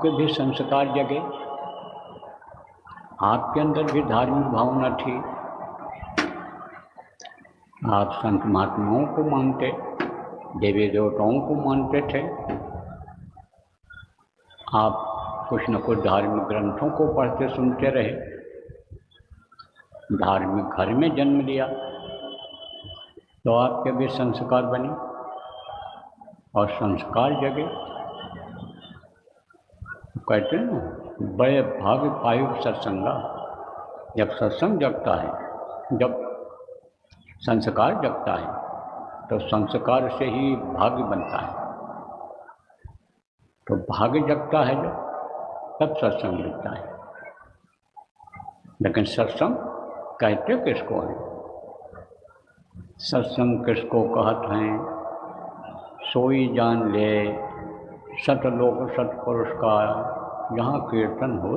आपके भी संस्कार जगे, आपके अंदर भी धार्मिक भावना थी, आप संत महात्माओं को मानते, देवी देवताओं को मानते थे, आप कुछ न कुछ धार्मिक ग्रंथों को पढ़ते सुनते रहे, धार्मिक घर में जन्म लिया, तो आपके भी संस्कार बने और संस्कार जगे। कहते हैं ना, बड़े भाग्य पायु सत्संगा। जब सत्संग जगता है, जब संस्कार जगता है, तो संस्कार से ही भाग्य बनता है। तो भाग्य जगता है जब, तब सत्संग मिलता है। लेकिन सत्संग कहते किसको है? सत्संग किसको कहत हैं? सोई जान ले सतलोक सतपुरुष का, जहाँ कीर्तन हो।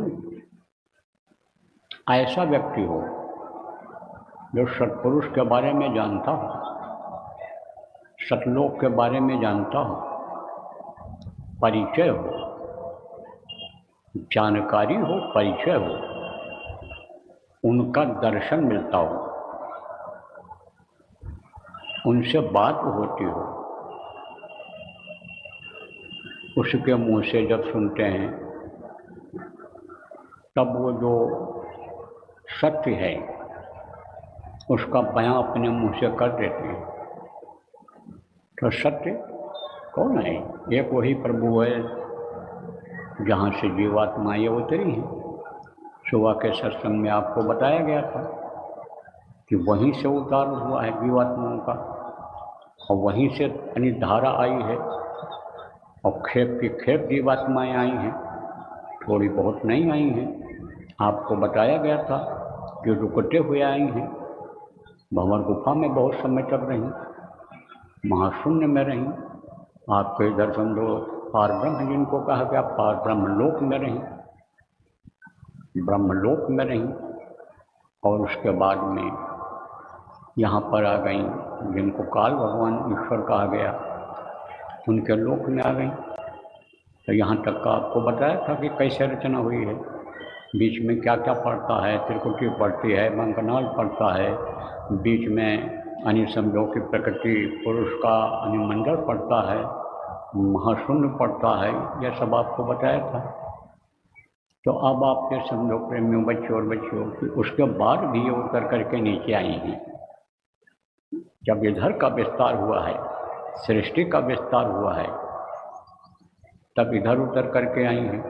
ऐसा व्यक्ति हो जो सतपुरुष के बारे में जानता हो, सतलोक के बारे में जानता हो, परिचय हो, जानकारी हो, परिचय हो, उनका दर्शन मिलता हो, उनसे बात होती हो, उसके मुंह से जब सुनते हैं, तब वो जो सत्य है उसका बयां अपने मुंह से कर देते हैं। तो सत्य कौन है? एक वही प्रभु है जहाँ से जीवात्माएं उतरी हैं। सुबह के सत्संग में आपको बताया गया था कि वहीं से उतार हुआ है जीवात्माओं का, और वहीं से धारा आई है, और खेप की खेप जीवात्माएं आई हैं, थोड़ी बहुत नहीं आई हैं। आपको बताया गया था कि रुकते हुए आई हैं, भंवर गुफा में बहुत समय तक रहीं, महाशून्य में रहीं। आपके इधर समझो पार ब्रह्म जिनको कहा गया, पार ब्रह्मलोक में रहीं, ब्रह्मलोक में रहीं, और उसके बाद में यहाँ पर आ गई, जिनको काल भगवान ईश्वर कहा गया, उनके लोक में आ गई। तो यहाँ तक का आपको बताया था कि कैसे रचना हुई है, बीच में क्या क्या पड़ता है, त्रिकुटी पड़ती है, मंगनाल पड़ता है, बीच में समझो की प्रकृति पुरुष का अनुमंडल पड़ता है, महाशून्य पड़ता है, यह सब आपको बताया था। तो अब आप ये समझो प्रेमियों, बच्चों और बच्चियों की, उसके बाद भी ये उतर करके नीचे आई हैं। जब इधर का विस्तार हुआ है, सृष्टि का विस्तार हुआ है, तब इधर उतर करके आई हैं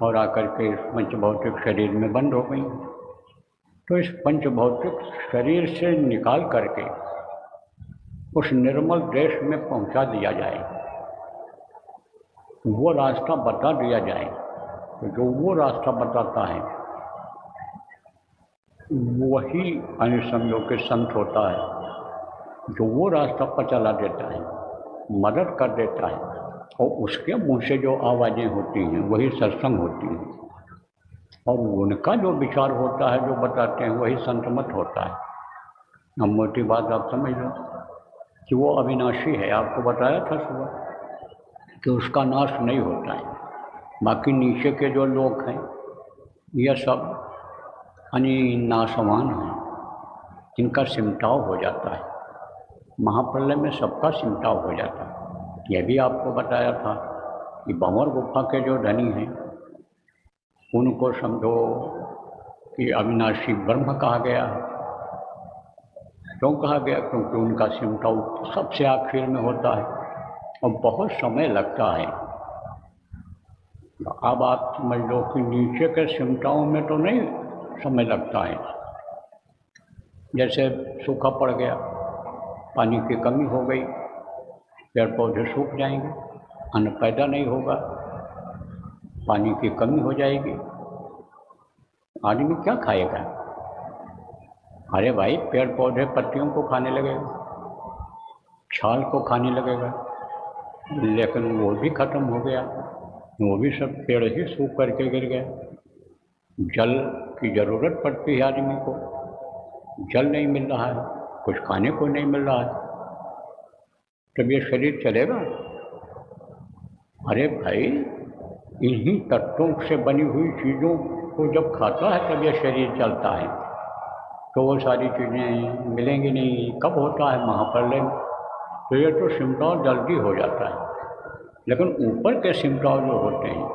और आकर के इस पंचभौतिक शरीर में बंद हो गई। तो इस पंचभौतिक शरीर से निकाल करके उस निर्मल देश में पहुंचा दिया जाए, वो रास्ता बता दिया जाए। तो जो वो रास्ता बताता है वही समझो के संत होता है, जो वो रास्ता पर चला देता है, मदद कर देता है, और उसके मुंह से जो आवाज़ें होती हैं वही सत्संग होती हैं, और उनका जो विचार होता है, जो बताते हैं, वही संतमत होता है। अब मोटी बात आप समझ लो कि वो अविनाशी है। आपको बताया था सुबह कि उसका नाश नहीं होता है। बाकी नीचे के जो लोग हैं, यह सब नाशवान हैं, इनका सिमटाव हो जाता है। महाप्रलय में सबका सिमटाव हो जाता है। यह भी आपको बताया था कि भंवर गुफा के जो धनी हैं, उनको समझो कि अविनाशी ब्रह्म कहा गया है। क्यों कहा गया? क्योंकि उनका सिमटाव सबसे आखिर में होता है और बहुत समय लगता है। अब आप समझ लो कि नीचे के सिमटाओं में तो नहीं समय लगता है। जैसे सूखा पड़ गया, पानी की कमी हो गई, पेड़ पौधे सूख जाएंगे, अन्न पैदा नहीं होगा, पानी की कमी हो जाएगी, आदमी क्या खाएगा? अरे भाई, पेड़ पौधे पत्तियों को खाने लगेगा, छाल को खाने लगेगा, लेकिन वो भी खत्म हो गया, वो भी सब पेड़ ही सूख करके गिर गया। जल की ज़रूरत पड़ती है आदमी को, जल नहीं मिल रहा है, कुछ खाने को नहीं मिल रहा है, तब ये शरीर चलेगा? अरे भाई, इन्हीं तत्वों से बनी हुई चीज़ों को जब खाता है तब यह शरीर चलता है, तो वो सारी चीज़ें मिलेंगी नहीं। कब होता है? महाप्रलय में। तो ये तो सिमटाव जल्दी हो जाता है, लेकिन ऊपर के सिमटाव जो होते हैं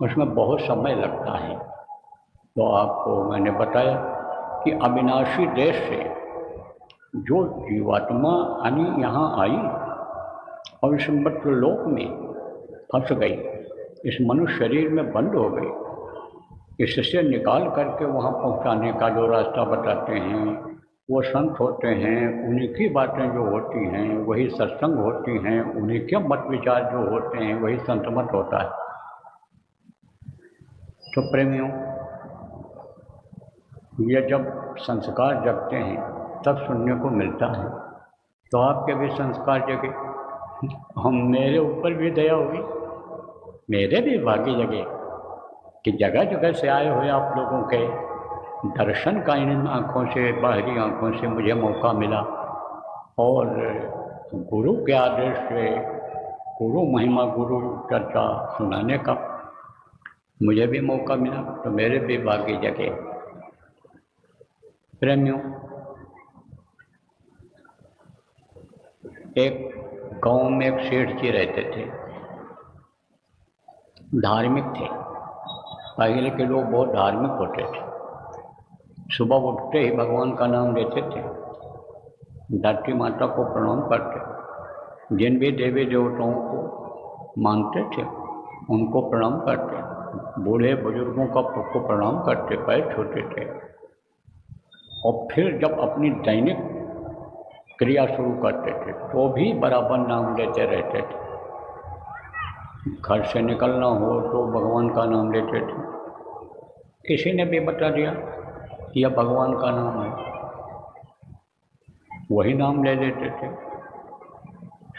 उसमें बहुत समय लगता है। तो आपको मैंने बताया कि अविनाशी देश से जो जीवात्मा यानी यहाँ आई और इस मृत्यु लोक में फंस गई, इस मनुष्य शरीर में बंद हो गई, इससे निकाल करके वहाँ पहुँचाने का जो रास्ता बताते हैं वो संत होते हैं। उन्हीं की बातें जो होती हैं वही सत्संग होती हैं, उन्हीं के मत विचार जो होते हैं वही संत मत होता है। तो प्रेमियों, ये जब संस्कार जगते हैं तब सुनने को मिलता है। तो आपके भी संस्कार जगे, हम मेरे ऊपर भी दया हुई, मेरे भी भाग्य जगे कि जगह जगह से आए हुए आप लोगों के दर्शन का इन आँखों से, बाहरी आँखों से मुझे मौका मिला, और गुरु के आदेश से गुरु महिमा, गुरु चर्चा सुनाने का मुझे भी मौका मिला, तो मेरे भी भाग्य जगे। प्रेमियों, एक गांव में एक सेठ जी रहते थे, धार्मिक थे। पहले के लोग बहुत धार्मिक होते थे, सुबह उठते ही भगवान का नाम लेते थे, धरती माता को प्रणाम करते, जिन भी देवी देवताओं को मानते थे उनको प्रणाम करते, बूढ़े बुजुर्गों को प्रणाम करते, पैर छूते थे। और फिर जब अपनी दैनिक क्रिया शुरू करते थे तो भी बराबर नाम लेते रहते थे। घर से निकलना हो तो भगवान का नाम लेते थे। किसी ने भी बता दिया कि यह भगवान का नाम है, वही नाम ले लेते थे।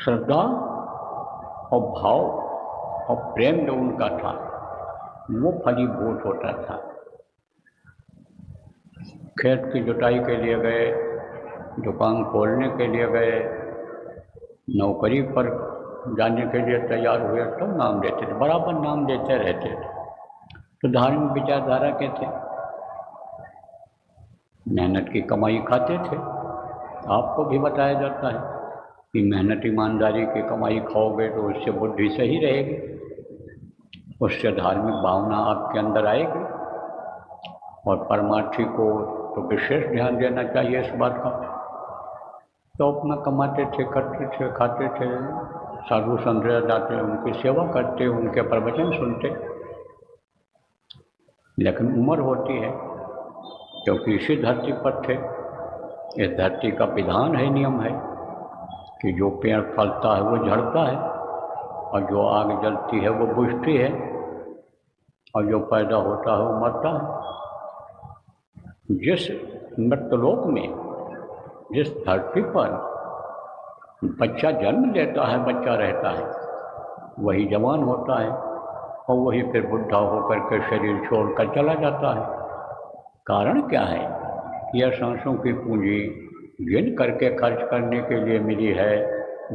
श्रद्धा और भाव और प्रेम जो उनका था वो फलीभूत होता था। खेत की जुताई के लिए गए, दुकान खोलने के लिए गए, नौकरी पर जाने के लिए तैयार हुए, तो नाम लेते थे, बराबर नाम लेते रहते थे। तो धार्मिक विचारधारा के थे, मेहनत की कमाई खाते थे। आपको भी बताया जाता है कि मेहनत ईमानदारी की कमाई खाओगे तो उससे बुद्धि सही रहेगी, उससे धार्मिक भावना आपके अंदर आएगी, और परमार्थी को तो विशेष ध्यान देना चाहिए इस बात का। तो अपना कमाते थे, करते थे, खाते थे, साधु संत जाते, उनकी सेवा करते, उनके प्रवचन सुनते। लेकिन उम्र होती है, क्योंकि इसी धरती पर थे, इस धरती का विधान है, नियम है कि जो पेड़ फलता है वो झड़ता है, और जो आग जलती है वो बुझती है, और जो पैदा होता है वो मरता है। जिस मृतलोक में, जिस धरती पर बच्चा जन्म लेता है, बच्चा रहता है, वही जवान होता है, और वही फिर बुढ़ा होकर के शरीर छोड़कर चला जाता है। कारण क्या है? यह सांसों की पूंजी गिन करके खर्च करने के लिए मिली है,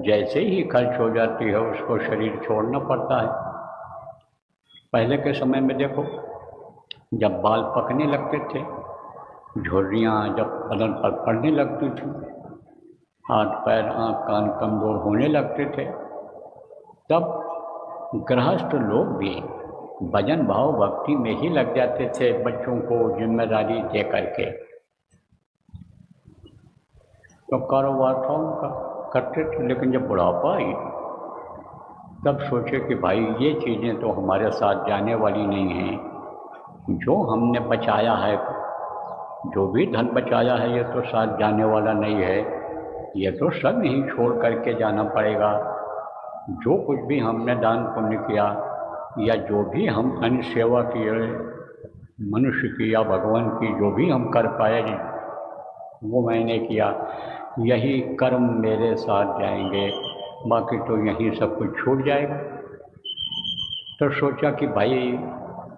जैसे ही खर्च हो जाती है उसको शरीर छोड़ना पड़ता है। पहले के समय में देखो, जब बाल पकने लगते थे, झुर्रियाँ जब बदन पर पड़ने लगती थी, हाथ पैर आँख कान कमज़ोर होने लगते थे, तब गृहस्थ लोग भी भजन भाव भक्ति में ही लग जाते थे, बच्चों को जिम्मेदारी दे करके। तो कारोबार था उनका, करते थे। लेकिन जब बुढ़ापा आई तब सोचे कि भाई ये चीज़ें तो हमारे साथ जाने वाली नहीं हैं। जो हमने बचाया है, जो भी धन बचाया है, ये तो साथ जाने वाला नहीं है, ये तो सब ही छोड़ करके जाना पड़ेगा। जो कुछ भी हमने दान पुण्य किया, या जो भी हम अन्य सेवा किए, मनुष्य की या भगवान की, जो भी हम कर पाए वो मैंने किया, यही कर्म मेरे साथ जाएंगे, बाकी तो यहीं सब कुछ छूट जाएगा। तो सोचा कि भाई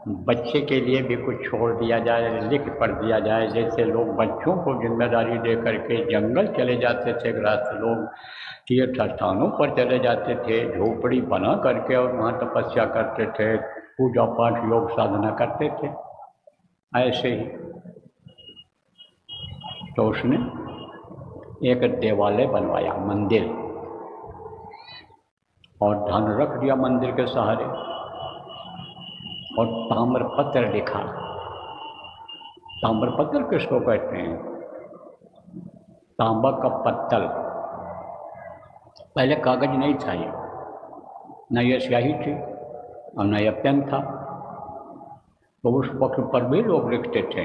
बच्चे के लिए भी कुछ छोड़ दिया जाए, लिख पढ़ दिया जाए। जैसे लोग बच्चों को जिम्मेदारी दे करके जंगल चले जाते थे, गृहस्थ लोग तीर्थ स्थानों पर चले जाते थे, झोपड़ी बना करके और वहाँ तपस्या करते थे, पूजा पाठ योग साधना करते थे। ऐसे ही तो उसने एक देवालय बनवाया, मंदिर, और धन रख दिया मंदिर के सहारे, और ताम्रपत्र लिखा। ताम्रपत्र किसको कहते हैं? तांबा का पत्तल। पहले कागज नहीं था, ये न ये स्याही थी और न यह पेन था, तो उस वक्त पर भी लोग लिखते थे।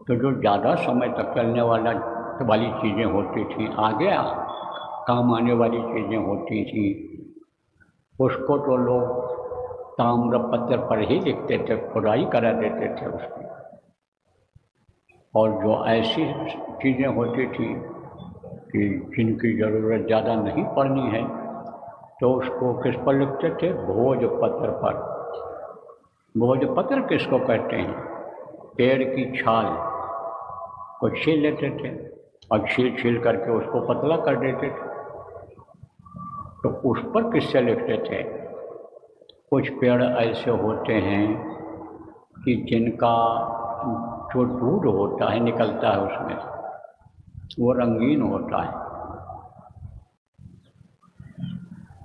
तो जो ज़्यादा समय तक चलने वाली चीज़ें होती थी, आगे काम आने वाली चीज़ें होती थी, उसको तो लोग ताम्रपत्र पर ही लिखते थे, खुदाई करा देते थे उसकी। और जो ऐसी चीज़ें होती थी कि जिनकी ज़रूरत ज़्यादा नहीं पड़नी है, तो उसको किस पर लिखते थे? भोजपत्र पर। भोजपत्र किसको कहते हैं? पेड़ की छाल को छील लेते थे और छील करके उसको पतला कर देते थे। तो उस पर किससे लिखते थे? कुछ पेड़ ऐसे होते हैं कि जिनका जो दूध होता है, निकलता है उसमें, वो रंगीन होता है,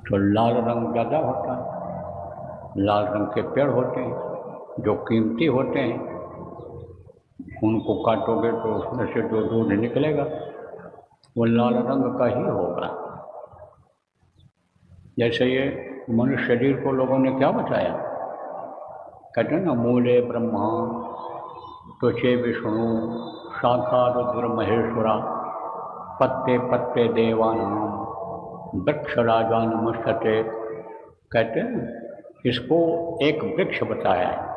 तो लाल रंग ज़्यादा होता है। लाल रंग के पेड़ होते हैं जो कीमती होते हैं, उनको काटोगे तो उसमें से जो दूध निकलेगा वो लाल रंग का ही होगा। जैसे ये मनुष्य शरीर को लोगों ने क्या बताया? कहते हैं ना, मूले ब्रह्मा त्वचे विष्णु शाखा रुद्र महेश्वरा पत्ते पत्ते देवानाम वृक्ष राजा नमस्ते। कहते हैं इसको एक वृक्ष बताया है।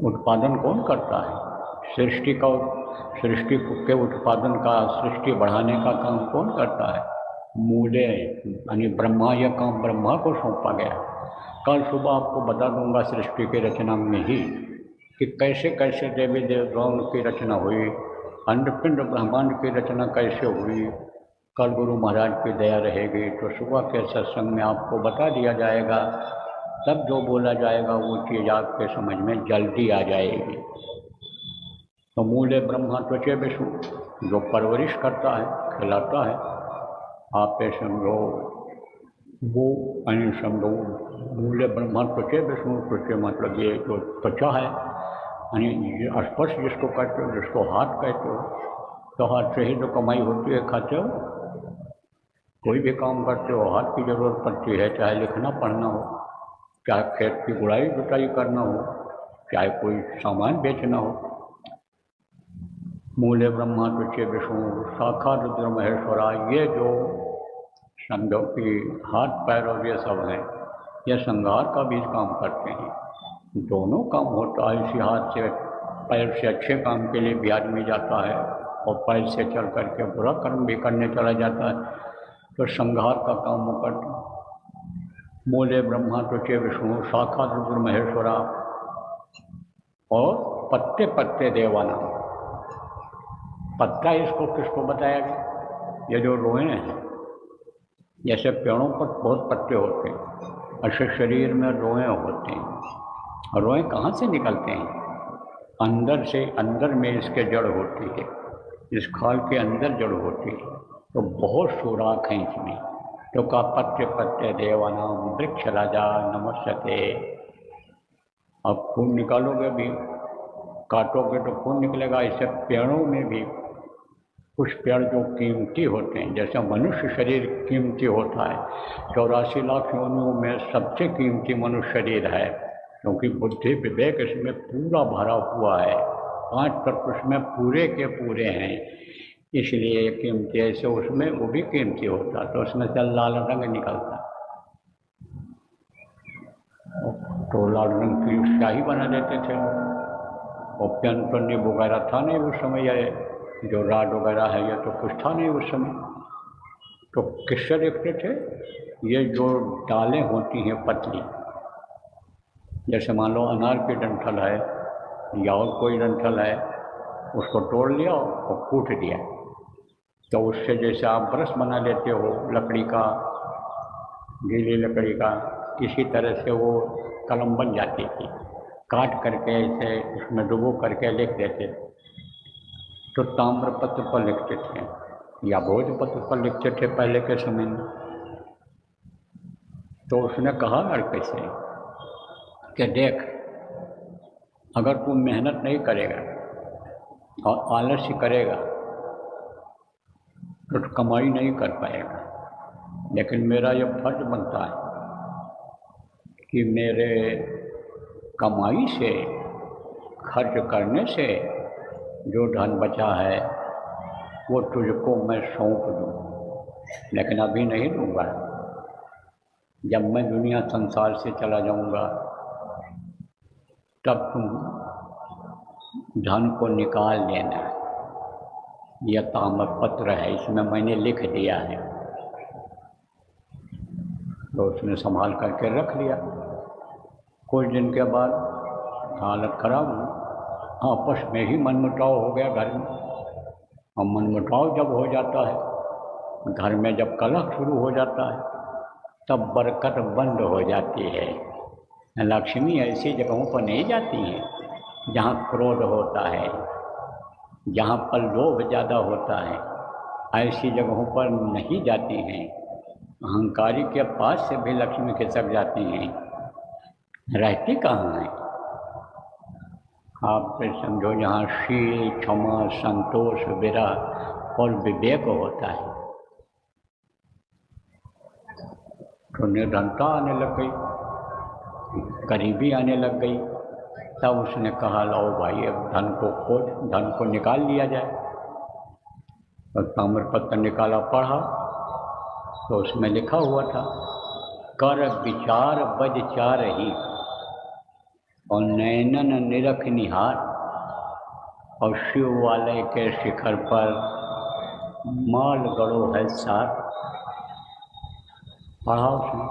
उत्पादन कौन करता है? सृष्टि के उत्पादन का, सृष्टि बढ़ाने का काम कौन करता है? मूले, यानी ब्रह्मा। यह काम ब्रह्मा को सौंपा गया। कल सुबह आपको बता दूंगा सृष्टि की रचना में ही कि कैसे कैसे देवी देवताओं की रचना हुई, अंडपिंड ब्रह्मांड की रचना कैसे हुई। कल गुरु महाराज की दया रहेगी तो सुबह के सत्संग में आपको बता दिया जाएगा। तब जो बोला जाएगा वो चीज़ आपके समझ में जल्दी आ जाएगी। तो मूले ब्रह्मा त्वचे विष्णु, जो परवरिश करता है, खिलाता है, आप समझो वो, यानी समझो मूले ब्रह्मा त्वचे विष्णु। त्वचे मतलब ये जो त्वचा है, यानी स्पर्श जिसको कहते हो, जिसको हाथ कहते हो, तो हाथ से ही तो कमाई होती है, खाते हो, कोई भी काम करते हो हाथ की ज़रूरत पड़ती है, चाहे लिखना पढ़ना हो, चाहे खेत की गुड़ाई जुताई करना हो, चाहे कोई सामान बेचना हो। मूले ब्रह्मा त्वचे विष्णु शाखा रुद्र महेश्वरा, ये जो समझो कि हाथ पैर और ये सब हैं, ये श्रृंगार का भी काम करते हैं। दोनों काम होता है। इसी हाथ से पैर से अच्छे काम के लिए भी आदमी जाता है और पैर से चल करके बुरा कर्म भी करने चला जाता है, तो श्रृंगार का काम वो करते हैं। मूले ब्रह्मा त्वचे विष्णु शाखा रुद्र महेश्वरा, और पत्ते पत्ते देवाना। पत्ता इसको किसको बताया गया? ये जो रोएं हैं, जैसे पेड़ों पर बहुत पत्ते होते हैं, ऐसे शरीर में रोएं होते हैं। और रोएं कहाँ से निकलते हैं? अंदर से। अंदर में इसके जड़ होती है, इस खाल के अंदर जड़ होती है, तो बहुत सुराख हैं इसमें। तो का पत्ते पत्ते देवानाम वृक्ष राजा नमस्ते। अब खून निकालोगे भी, काटोगे तो खून निकलेगा। इससे पेड़ों में भी कुछ पेड़ जो कीमती होते हैं, जैसे मनुष्य शरीर कीमती होता है, 84 लाख योनियों में सबसे कीमती मनुष्य शरीर है, क्योंकि बुद्धि विवेक इसमें पूरा भरा हुआ है, 5 तत्व उसमें पूरे के पूरे हैं, इसलिए कीमती। ऐसे उसमें वो भी कीमती होता, तो उसमें से लाल रंग निकलता, तो लाल रंग की स्याही बना देते थे। और पेन तो नींब वगैरह था नहीं उस समय, यह जो राड वगैरह है यह तो कुछ था नहीं उस समय, तो किससे लिखते थे? ये जो डालें होती हैं पतली, जैसे मान लो अनार की डंठल है या और कोई डंठल है, उसको तोड़ लिया और कूट दिया, तो उससे जैसे आप ब्रश बना लेते हो लकड़ी का, गीली लकड़ी का, इसी तरह से वो कलम बन जाती थी। काट करके ऐसे उसमें डुबो करके लिख देते, तो ताम्रपत्र पर लिखते थे या भोजपत्र पर लिखते थे पहले के समय में। तो उसने कहा लड़के से कि देख, अगर तू मेहनत नहीं करेगा और आलस्य करेगा तो कमाई नहीं कर पाएगा, लेकिन मेरा ये फर्ज बनता है कि मेरे कमाई से, खर्च करने से जो धन बचा है वो तुझको मैं सौंप दूँ, लेकिन अभी नहीं दूँगा। जब मैं दुनिया संसार से चला जाऊँगा तब तुम धन को निकाल लेना। यह ताम्रपत्र है, इसमें मैंने लिख दिया है। तो उसने संभाल करके रख लिया। कुछ दिन के बाद हालत खराब हुई, आपस में ही मनमुटाव हो गया घर में। और मनमुटाव जब हो जाता है, घर में जब कलह शुरू हो जाता है, तब बरकत बंद हो जाती है। लक्ष्मी ऐसी जगहों पर नहीं जाती है जहाँ क्रोध होता है, जहाँ पर लोभ ज़्यादा होता है, ऐसी जगहों पर नहीं जाती हैं। अहंकारी के पास से भी लक्ष्मी खिसक जाती हैं, रहती कहाँ है? आप समझो जहाँ शील, क्षमा, संतोष, विरह और विवेक होता है, तो निर्धनता आने लग गई, गरीबी आने लग गई। तब उसने कहा लाओ भाई, अब धन को निकाल लिया जाए। और ताम्रपत्र निकाला, पढ़ा, तो उसमें लिखा हुआ था, कर विचार बज चार ही और नैनन निरख निहार, और शिव वाले के शिखर पर माल गड़ो है सार। पढ़ा उसने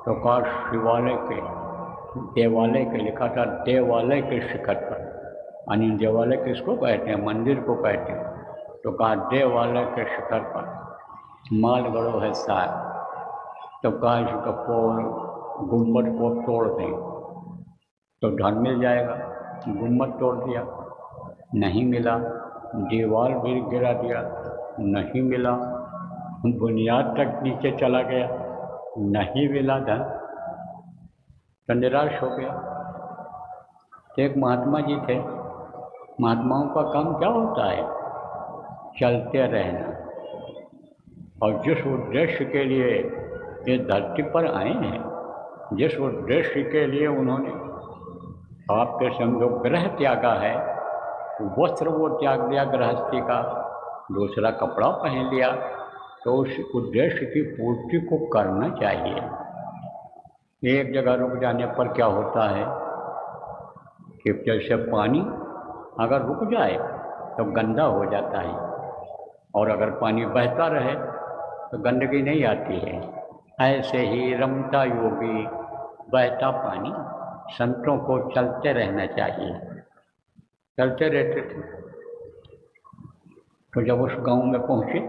तो कहा शिवालय के, देवालय के, लिखा था देवालय के शिखर पर, यानी देवालय किसको कहते हैं? मंदिर को कहते हैं। तो कहा देवालय के शिखर पर माल गड़ो है सार। तो कहा इसका गुम्बद को तोड़ दें तो धन मिल जाएगा। गुम्बद तोड़ दिया, नहीं मिला। दीवार भी गिरा दिया, नहीं मिला। बुनियाद तक नीचे चला गया, नहीं मिला धन, तो निराश हो गया। एक महात्मा जी थे, महात्माओं का काम क्या होता है? चलते रहना। और जिस उद्देश्य के लिए ये धरती पर आए हैं, जिस उद्देश्य के लिए उन्होंने आपके समझो ग्रह त्यागा है, वस्त्र वो त्याग दिया गृहस्थी का, दूसरा कपड़ा पहन लिया, तो उस उद्देश्य की पूर्ति को करना चाहिए। एक जगह रुक जाने पर क्या होता है कि जैसे पानी अगर रुक जाए तो गंदा हो जाता है, और अगर पानी बहता रहे तो गंदगी नहीं आती है। ऐसे ही रमता योगी बहता पानी, संतों को चलते रहना चाहिए। चलते रहते थे। तो जब उस गांव में पहुँचे,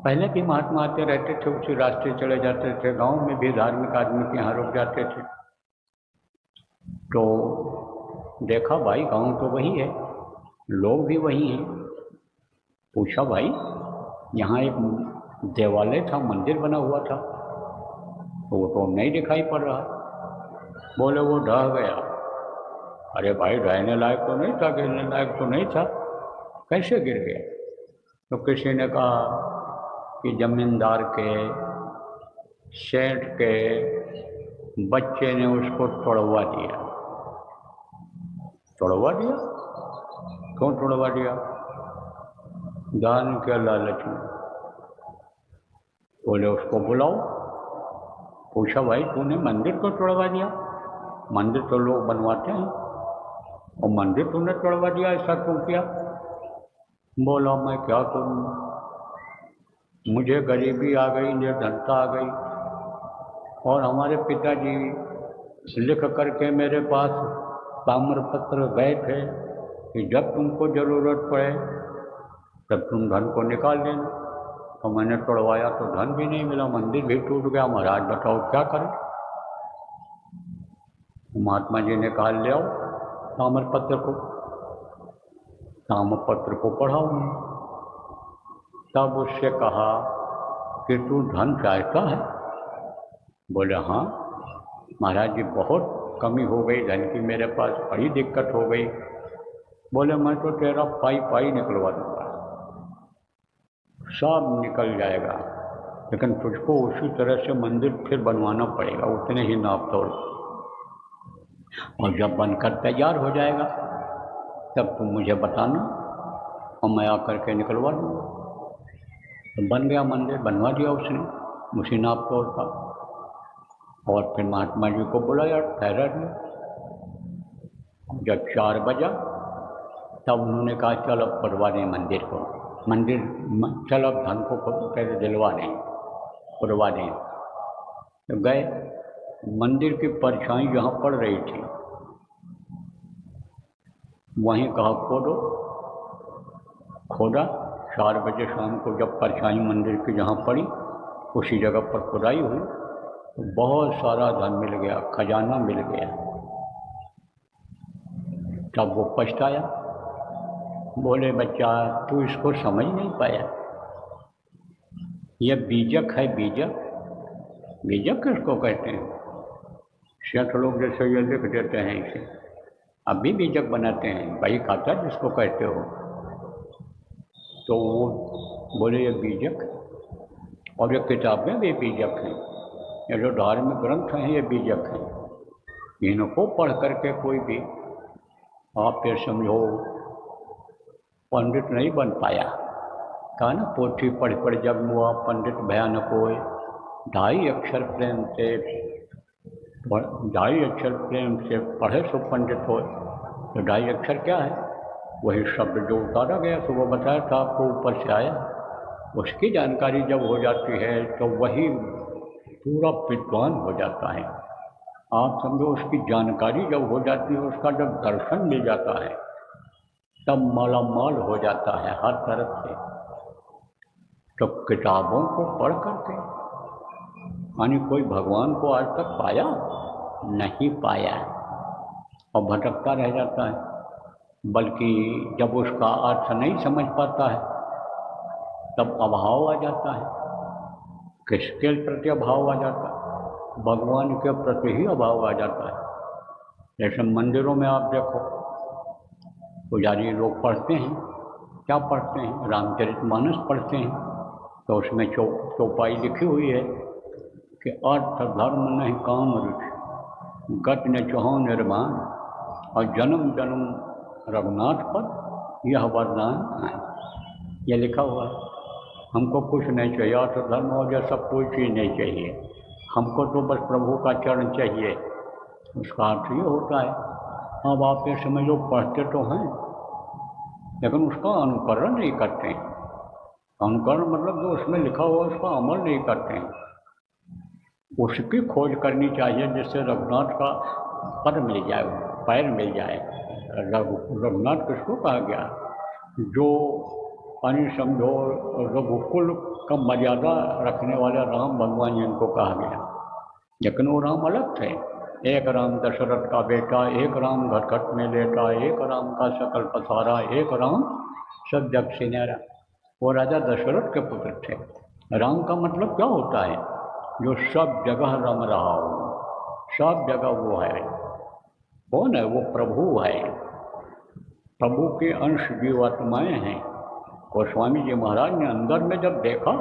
पहले भी महात्मा आते रहते थे, उसी रास्ते चले जाते थे, गांव में भी धार्मिक आदमी के यहाँ रुक जाते थे। तो देखा भाई गांव तो वही है, लोग भी वही हैं। पूछा भाई यहाँ एक देवालय था, मंदिर बना हुआ था, तो वो तो नहीं दिखाई पड़ रहा। बोले वो ढह गया। अरे भाई रहने लायक तो नहीं था, गिरने लायक तो नहीं था, कैसे गिर गया? तो किसी ने कहा कि जमींदार के, सेठ के बच्चे ने उसको तोड़वा दिया। तोड़वा दिया? क्यों तोड़वा दिया? दान के लालच में। बोले उसको बुलाओ। पूछा भाई तूने मंदिर को तोड़वा दिया? मंदिर तो लोग बनवाते हैं, और मंदिर तूने तोड़वा दिया, ऐसा क्यों किया? बोला मैं क्या करूँ, मुझे गरीबी आ गई, निर्धनता आ गई, और हमारे पिताजी लिख करके मेरे पास ताम्रपत्र गए थे कि जब तुमको ज़रूरत पड़े तब तुम धन को निकाल लेना। तो मैंने तोड़वाया तो धन भी नहीं मिला, मंदिर भी टूट गया। महाराज बताओ क्या करें। महात्मा जी ने कहा ले आओ ताम्रपत्र को। ताम्रपत्र को पढ़ा उन्होंने, तब उससे कहा कि तू धन चाहता है? बोले हाँ महाराज जी, बहुत कमी हो गई धन की, मेरे पास बड़ी दिक्कत हो गई। बोले मैं तो तेरा पाई पाई निकलवा दूंगा, सब निकल जाएगा, लेकिन तुझको उसी तरह से मंदिर फिर बनवाना पड़ेगा, उतने ही नाप तोड़। और जब बनकर तैयार हो जाएगा तब तुम मुझे बताना और मैं आकर के निकलवा दूँगा। तो बन गया मंदिर, बनवा दिया उसने उसी नाप तोड़ का। और फिर महात्मा जी को बुलाया, ठहरा दिया। जब 4 बजा तब उन्होंने कहा चल अब पुरवा दें मंदिर को, मंदिर चल अब धन को पहले दिलवा दें, पुरवा दें। तो गए, मंदिर की परछाई जहाँ पड़ रही थी वहीं कहा खोदो। खोदा, 4 बजे शाम को जब परछाई मंदिर की जहाँ पड़ी उसी जगह पर खुदाई हुई तो बहुत सारा धन मिल गया, खजाना मिल गया। तब वो पछताया, बोले बच्चा तू इसको समझ नहीं पाया, ये बीजक है। बीजक, बीजक किसको कहते हैं? सेठ लोग जैसे ये लिख देते हैं इसे, अब भी बीजक बनाते हैं, वही खाता जिसको कहते हो। तो वो बोले ये बीजक, और ये किताबें भी बीजक हैं, ये जो धार्मिक ग्रंथ हैं ये बीजक हैं। इनको पढ़ करके कोई भी आप ये समझो पंडित नहीं बन पाया। कहा ना पोथी पढ़ पढ़ जब हुआ पंडित भयानक होए। 2.5 अक्षर प्रेम से 2.5 अक्षर प्रेम से पढ़े सो पंडित हो। तो 2.5 अक्षर क्या है? वही शब्द जो उतारा गया तो वो बताया था आपको, ऊपर से आया। उसकी जानकारी जब हो जाती है तो वही पूरा विद्वान हो जाता है। आप समझो उसकी जानकारी जब हो जाती है, उसका जब दर्शन मिल जाता है तब मालामाल हो जाता है हर तरफ से। तो किताबों को पढ़ करके यानी कोई भगवान को आज तक पाया नहीं पाया और भटकता रह जाता है। बल्कि जब उसका अर्थ नहीं समझ पाता है तब अभाव आ जाता है। किसके प्रति अभाव आ जाता है? भगवान के प्रति ही अभाव आ जाता है। जैसे मंदिरों में आप देखो पुजारी लोग पढ़ते हैं, क्या पढ़ते हैं? रामचरितमानस पढ़ते हैं। तो उसमें चौपाई लिखी हुई है कि अर्थ धर्म नहीं काम रुचि, गत न चहो निर्माण, और जन्म जन्म रघुनाथ पर यह वरदान है। यह लिखा हुआ है। हमको कुछ नहीं चाहिए, अर्थ धर्म और जैसा कोई चीज़ नहीं चाहिए, हमको तो बस प्रभु का चरण चाहिए। उसका अर्थ ये होता है। अब आप ये समझो पढ़ते तो हैं लेकिन उसका अनुकरण नहीं करते हैं। अनुकरण मतलब जो उसमें लिखा हुआ उसका अमल नहीं करते हैं। उसकी खोज करनी चाहिए जिससे रघुनाथ का पद मिल जाए, पैर मिल जाए। रघुनाथ किसको कहा गया? जो यानी समझो रघुकुल का मर्यादा रखने वाले राम भगवान जिनको कहा गया। लेकिन वो राम अलग थे। एक राम दशरथ का बेटा, एक राम घटघट में लेटा, एक राम का सकल पसारा, एक राम सब जग से न्यारा। वो राजा दशरथ के पुत्र थे। राम का मतलब क्या होता है? जो सब जगह रम रहा हो, सब जगह वो है। कौन है वो? प्रभु है। प्रभु के अंश जीवात्माएं हैं। गोस्वामी जी महाराज ने अंदर में जब देखा,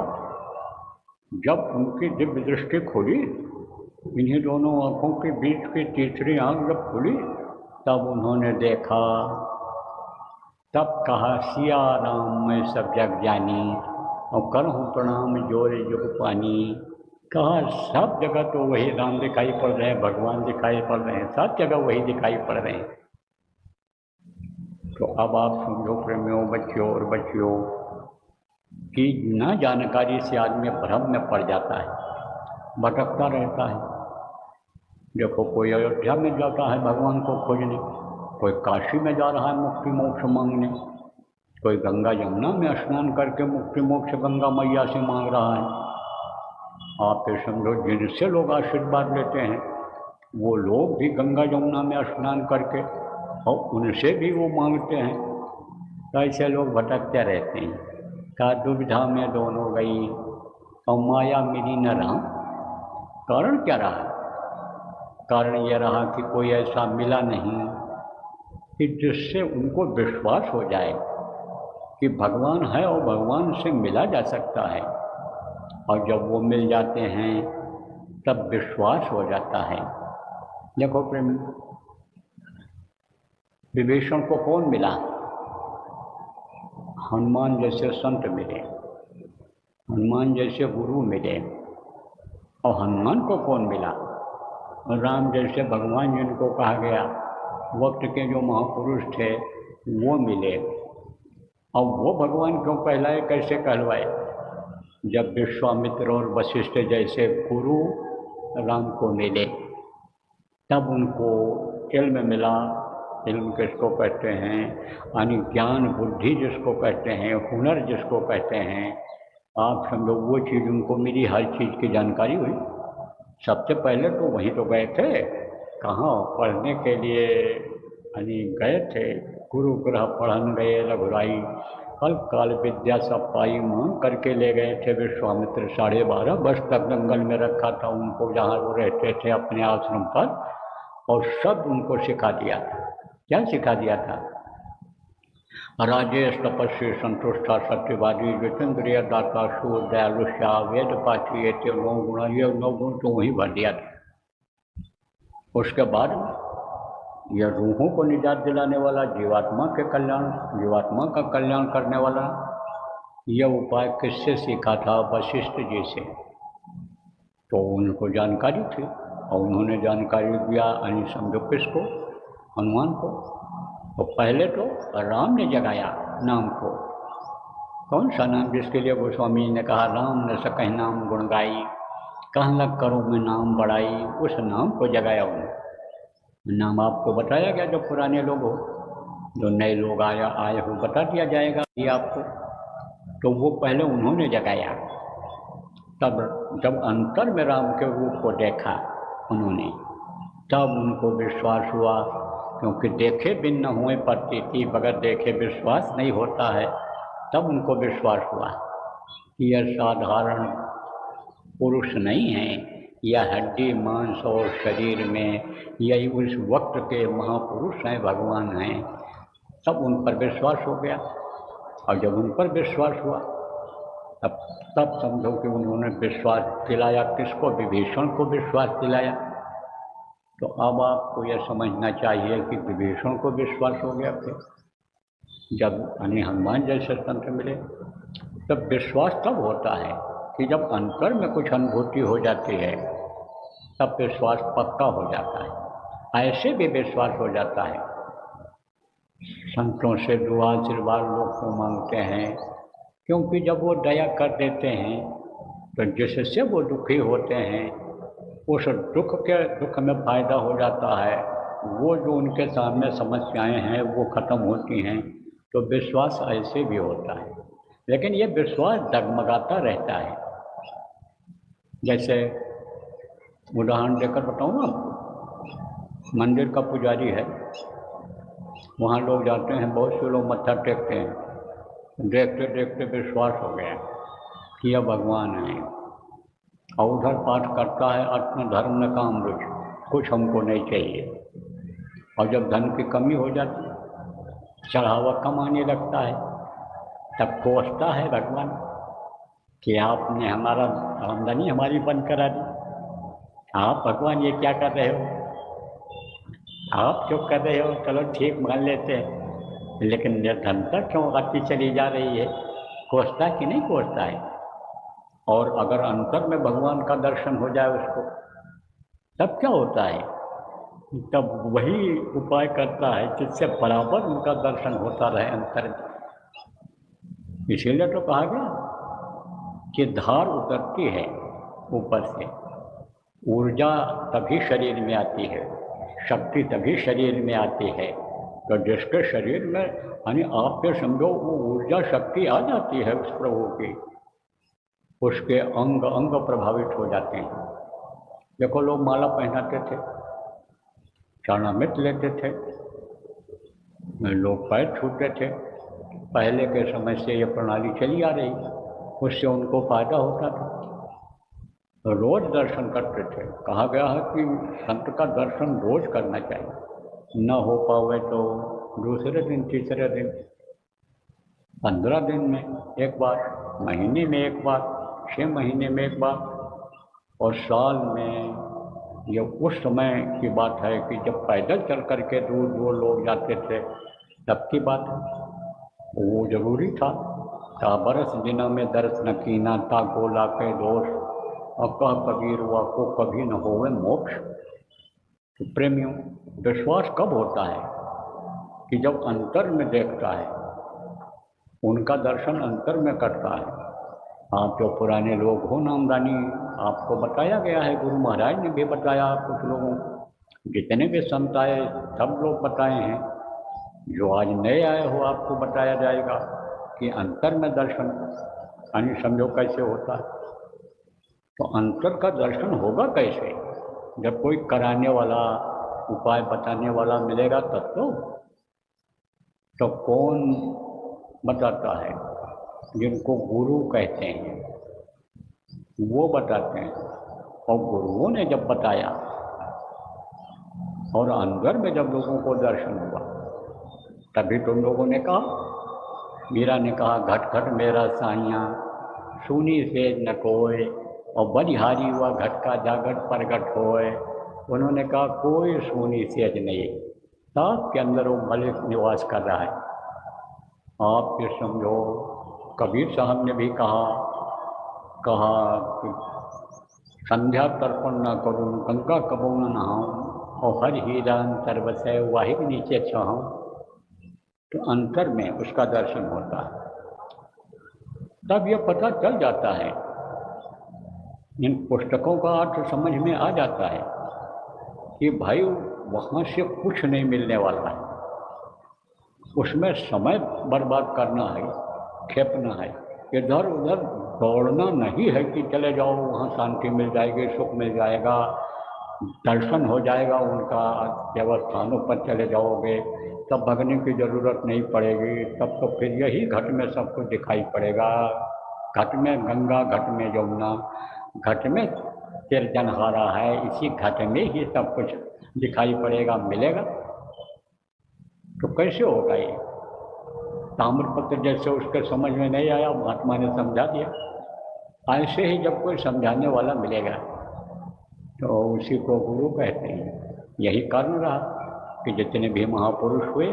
जब उनकी दिव्य दृष्टि खुली, इन्हीं दोनों आँखों के बीच की तीसरी आँख जब खुली तब उन्होंने देखा, तब कहा सिया राम मैं सब जग जानी और करहूँ प्रणाम जोरे जुग पानी। कहा सब जगह तो वही राम दिखाई पड़ रहे हैं, भगवान दिखाई पड़ रहे हैं, सब जगह वही दिखाई पड़ रहे हैं। तो अब आप समझो प्रेमियों, बच्चियों और बच्चियों की न जानकारी से आदमी भ्रम में पड़ जाता है, भटकता रहता है। देखो, कोई अयोध्या में जाता है भगवान को खोजने, कोई काशी में जा रहा है मुक्ति मोक्ष मांगने, कोई गंगा यमुना में स्नान करके मुक्ति मोक्ष गंगा मैया से मांग रहा है। आप ये समझो, जिनसे लोग आशीर्वाद लेते हैं वो लोग भी गंगा यमुना में स्नान करके और उनसे भी वो मांगते हैं। तो ऐसे लोग भटकते रहते हैं। का दुविधा में दोनों गई और माया मिली न राम। कारण क्या रहा? कारण यह रहा कि कोई ऐसा मिला नहीं कि जिससे उनको विश्वास हो जाए कि भगवान है और भगवान से मिला जा सकता है। और जब वो मिल जाते हैं तब विश्वास हो जाता है। देखो प्रेम, विभीषण को कौन मिला? हनुमान जैसे संत मिले, हनुमान जैसे गुरु मिले। और हनुमान को कौन मिला? राम जैसे भगवान जिनको कहा गया वक्त के जो महापुरुष थे वो मिले। और वो भगवान क्यों कहलाए, कैसे कहलवाए? जब विश्वामित्र और वशिष्ठ जैसे गुरु राम को मिले तब उनको इल्म मिला। इल्म किसको कहते हैं? यानी ज्ञान बुद्धि जिसको कहते हैं, हुनर जिसको कहते हैं। आप समझो वो चीज़ उनको मिली, हर चीज़ की जानकारी हुई। सबसे पहले तो वहीं तो गए थे, कहाँ पढ़ने के लिए यानी गए थे। गुरु ग्रह पढ़न गए रघुराई, कल काल विद्या सब पाई मांग करके ले गए थे विश्वामित्र। 12.5 वर्ष तक जंगल में रखा था उनको, जहाँ वो रहते थे अपने आश्रम पर, और सब उनको सिखा दिया था। क्या सिखा दिया था? राजेश तपस्वी संतुष्टा सत्यवादी जितेंद्रिय दाता शूर दयालु श्या वेद पाठी, ये 9 गुण, ये 9 गुण तो वहीं भर दिया था। उसके बाद यह रूहों को निजात दिलाने वाला, जीवात्मा के कल्याण, जीवात्मा का कल्याण करने वाला, यह उपाय किससे सीखा था? वशिष्ठ जी से। तो उनको जानकारी थी और उन्होंने जानकारी दिया यानी समझो किसको? हनुमान को। तो पहले तो राम ने जगाया नाम को। कौन सा नाम? जिसके लिए गोस्वामी ने कहा राम न सकहि नाम गुण गाई, कहन लग करो मैं नाम बढ़ाई। उस नाम को जगाया उन्होंने। नाम आपको बताया गया, जो पुराने लोग हो, जो नए लोग आए हो बता दिया जाएगा ये आपको। तो वो पहले उन्होंने जगाया। तब जब अंतर में राम के रूप को देखा उन्होंने, तब उनको विश्वास हुआ। क्योंकि देखे बिन न हुए प्रतीति, बगैर देखे विश्वास नहीं होता है। तब उनको विश्वास हुआ कि यह साधारण पुरुष नहीं है, यह हड्डी मांस और शरीर में यही उस वक्त के महापुरुष हैं, भगवान हैं। तब उन पर विश्वास हो गया। और जब उन पर विश्वास हुआ तब समझो कि उन्होंने विश्वास दिलाया किसको? विभीषण को विश्वास दिलाया। तो अब आपको यह समझना चाहिए कि विभीषण को विश्वास हो गया फिर जब यानी हनुमान जैसे संत मिले। तब विश्वास तब होता है कि जब अंतर में कुछ अनुभूति हो जाती है, तब विश्वास पक्का हो जाता है। ऐसे भी विश्वास हो जाता है। संतों से दुआ आशीर्वाद लोग को मांगते हैं, क्योंकि जब वो दया कर देते हैं तो जिससे वो दुखी होते हैं उस दुख में फ़ायदा हो जाता है। वो जो उनके सामने समस्याएं हैं वो ख़त्म होती हैं। तो विश्वास ऐसे भी होता है। लेकिन ये विश्वास डगमगाता रहता है। जैसे उदाहरण देकर बताऊँ आपको, मंदिर का पुजारी है, वहाँ लोग जाते हैं, बहुत से लोग मत्था टेकते हैं। देखते देखते विश्वास हो गया कि यह भगवान है, और उधर पाठ करता है आत्म धर्म न काम रुच, कुछ हमको नहीं चाहिए। और जब धन की कमी हो जाती है, चढ़ावा कम आने लगता है, तब कोसता है भगवान कि आपने हमारा आमदनी हमारी बंद करा दी। आप भगवान ये क्या कर रहे हो? आप जो कर रहे हो चलो ठीक मान लेते हैं, लेकिन निर्धनता क्यों आती चली जा रही है? कोसता कि नहीं कोसता है? और अगर अंतर में भगवान का दर्शन हो जाए उसको, तब क्या होता है? तब वही उपाय करता है जिससे बराबर उनका दर्शन होता रहे अंतर में। इसीलिए तो कहा गया कि धार उतरती है ऊपर से, ऊर्जा तभी शरीर में आती है, शक्ति तभी शरीर में आती है। तो जिसके शरीर में यानी आप ये समझो वो ऊर्जा शक्ति आ जाती है उस प्रभु की, उसके अंग अंग प्रभावित हो जाते हैं। देखो लोग माला पहनाते थे, चरणामृत लेते थे, लोग पैर छूते थे, पहले के समय से ये प्रणाली चली आ रही, उससे उनको फायदा होता था। रोज दर्शन करते थे। कहा गया है कि संत का दर्शन रोज करना चाहिए, न हो पावे तो दूसरे दिन, तीसरे दिन, 15 दिन में एक बार, महीने में एक बार, 6 महीने में एक बार, और साल में। ये उस समय की बात है कि जब पैदल चल करके दूर दूर लोग जाते थे तब की बात है, वो जरूरी था। ता बरस दिनों में दर्श न कीना, ता गोला के दोष, और कह कबीर हुआ को कभी न होवे मोक्ष। तो प्रेमियों, विश्वास कब होता है कि जब अंतर में देखता है, उनका दर्शन अंतर में करता है। आप जो पुराने लोग हो नामदानी, आपको बताया गया है, गुरु महाराज ने भी बताया कुछ लोगों को, जितने भी संत आए सब लोग बताए हैं। जो आज नए आए हो आपको बताया जाएगा कि अंतर में दर्शन यानी समझो कैसे होता है। तो अंतर का दर्शन होगा कैसे? जब कोई कराने वाला, उपाय बताने वाला मिलेगा तब तो कौन बताता है? जिनको गुरु कहते हैं वो बताते हैं। और गुरुओं ने जब बताया और अंदर में जब लोगों को दर्शन हुआ तभी तुम लोगों ने कहा, मीरा ने कहा, घट घट मेरा साइया सुनी सेज न कोय, और बलिहारी हुआ घट का जागट प्रगट होए। उन्होंने कहा कोई सुनी सेज नहीं, आपके अंदर वो मलिक निवास कर रहा है। आप ये समझो, कबीर साहब ने भी कहा कि संध्या तर्पण न करूँ, गंगा कबो न नहाऊँ, और हर हीरा अंतर बसे वाहिक नीचे छाऊँ। तो अंतर में उसका दर्शन होता है, तब यह पता चल जाता है, इन पुस्तकों का अर्थ समझ में आ जाता है कि भाई वहाँ से कुछ नहीं मिलने वाला है, उसमें समय बर्बाद करना है, खेपना है, इधर उधर दौड़ना नहीं है कि चले जाओ वहाँ शांति मिल जाएगी, सुख मिल जाएगा, दर्शन हो जाएगा उनका, देवस्थानों पर चले जाओगे तब भगने की ज़रूरत नहीं पड़ेगी, तब तो फिर यही घट में सब कुछ दिखाई पड़ेगा। घट में गंगा, घट में यमुना, घट में तिरजनहारा है, इसी घट में ही सब कुछ दिखाई पड़ेगा, मिलेगा। तो कैसे होगा ये? ताम्रपत्र जैसे उसके समझ में नहीं आया, महात्मा ने समझा दिया। ऐसे ही जब कोई समझाने वाला मिलेगा तो उसी को गुरु कहते हैं। यही कारण रहा कि जितने भी महापुरुष हुए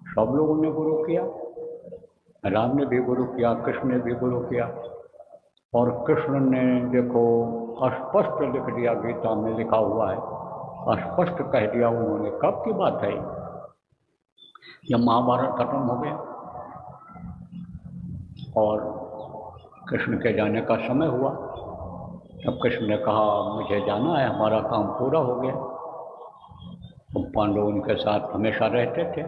सब लोगों ने गुरु किया। राम ने भी गुरु किया, कृष्ण ने भी गुरु किया, और कृष्ण ने देखो स्पष्ट लिख दिया, गीता में लिखा हुआ है, स्पष्ट कह दिया उन्होंने। कब की बात है? जब महाभारत खत्म हो गया और कृष्ण के जाने का समय हुआ, तब कृष्ण ने कहा मुझे जाना है, हमारा काम पूरा हो गया। तो पांडव उनके साथ हमेशा रहते थे।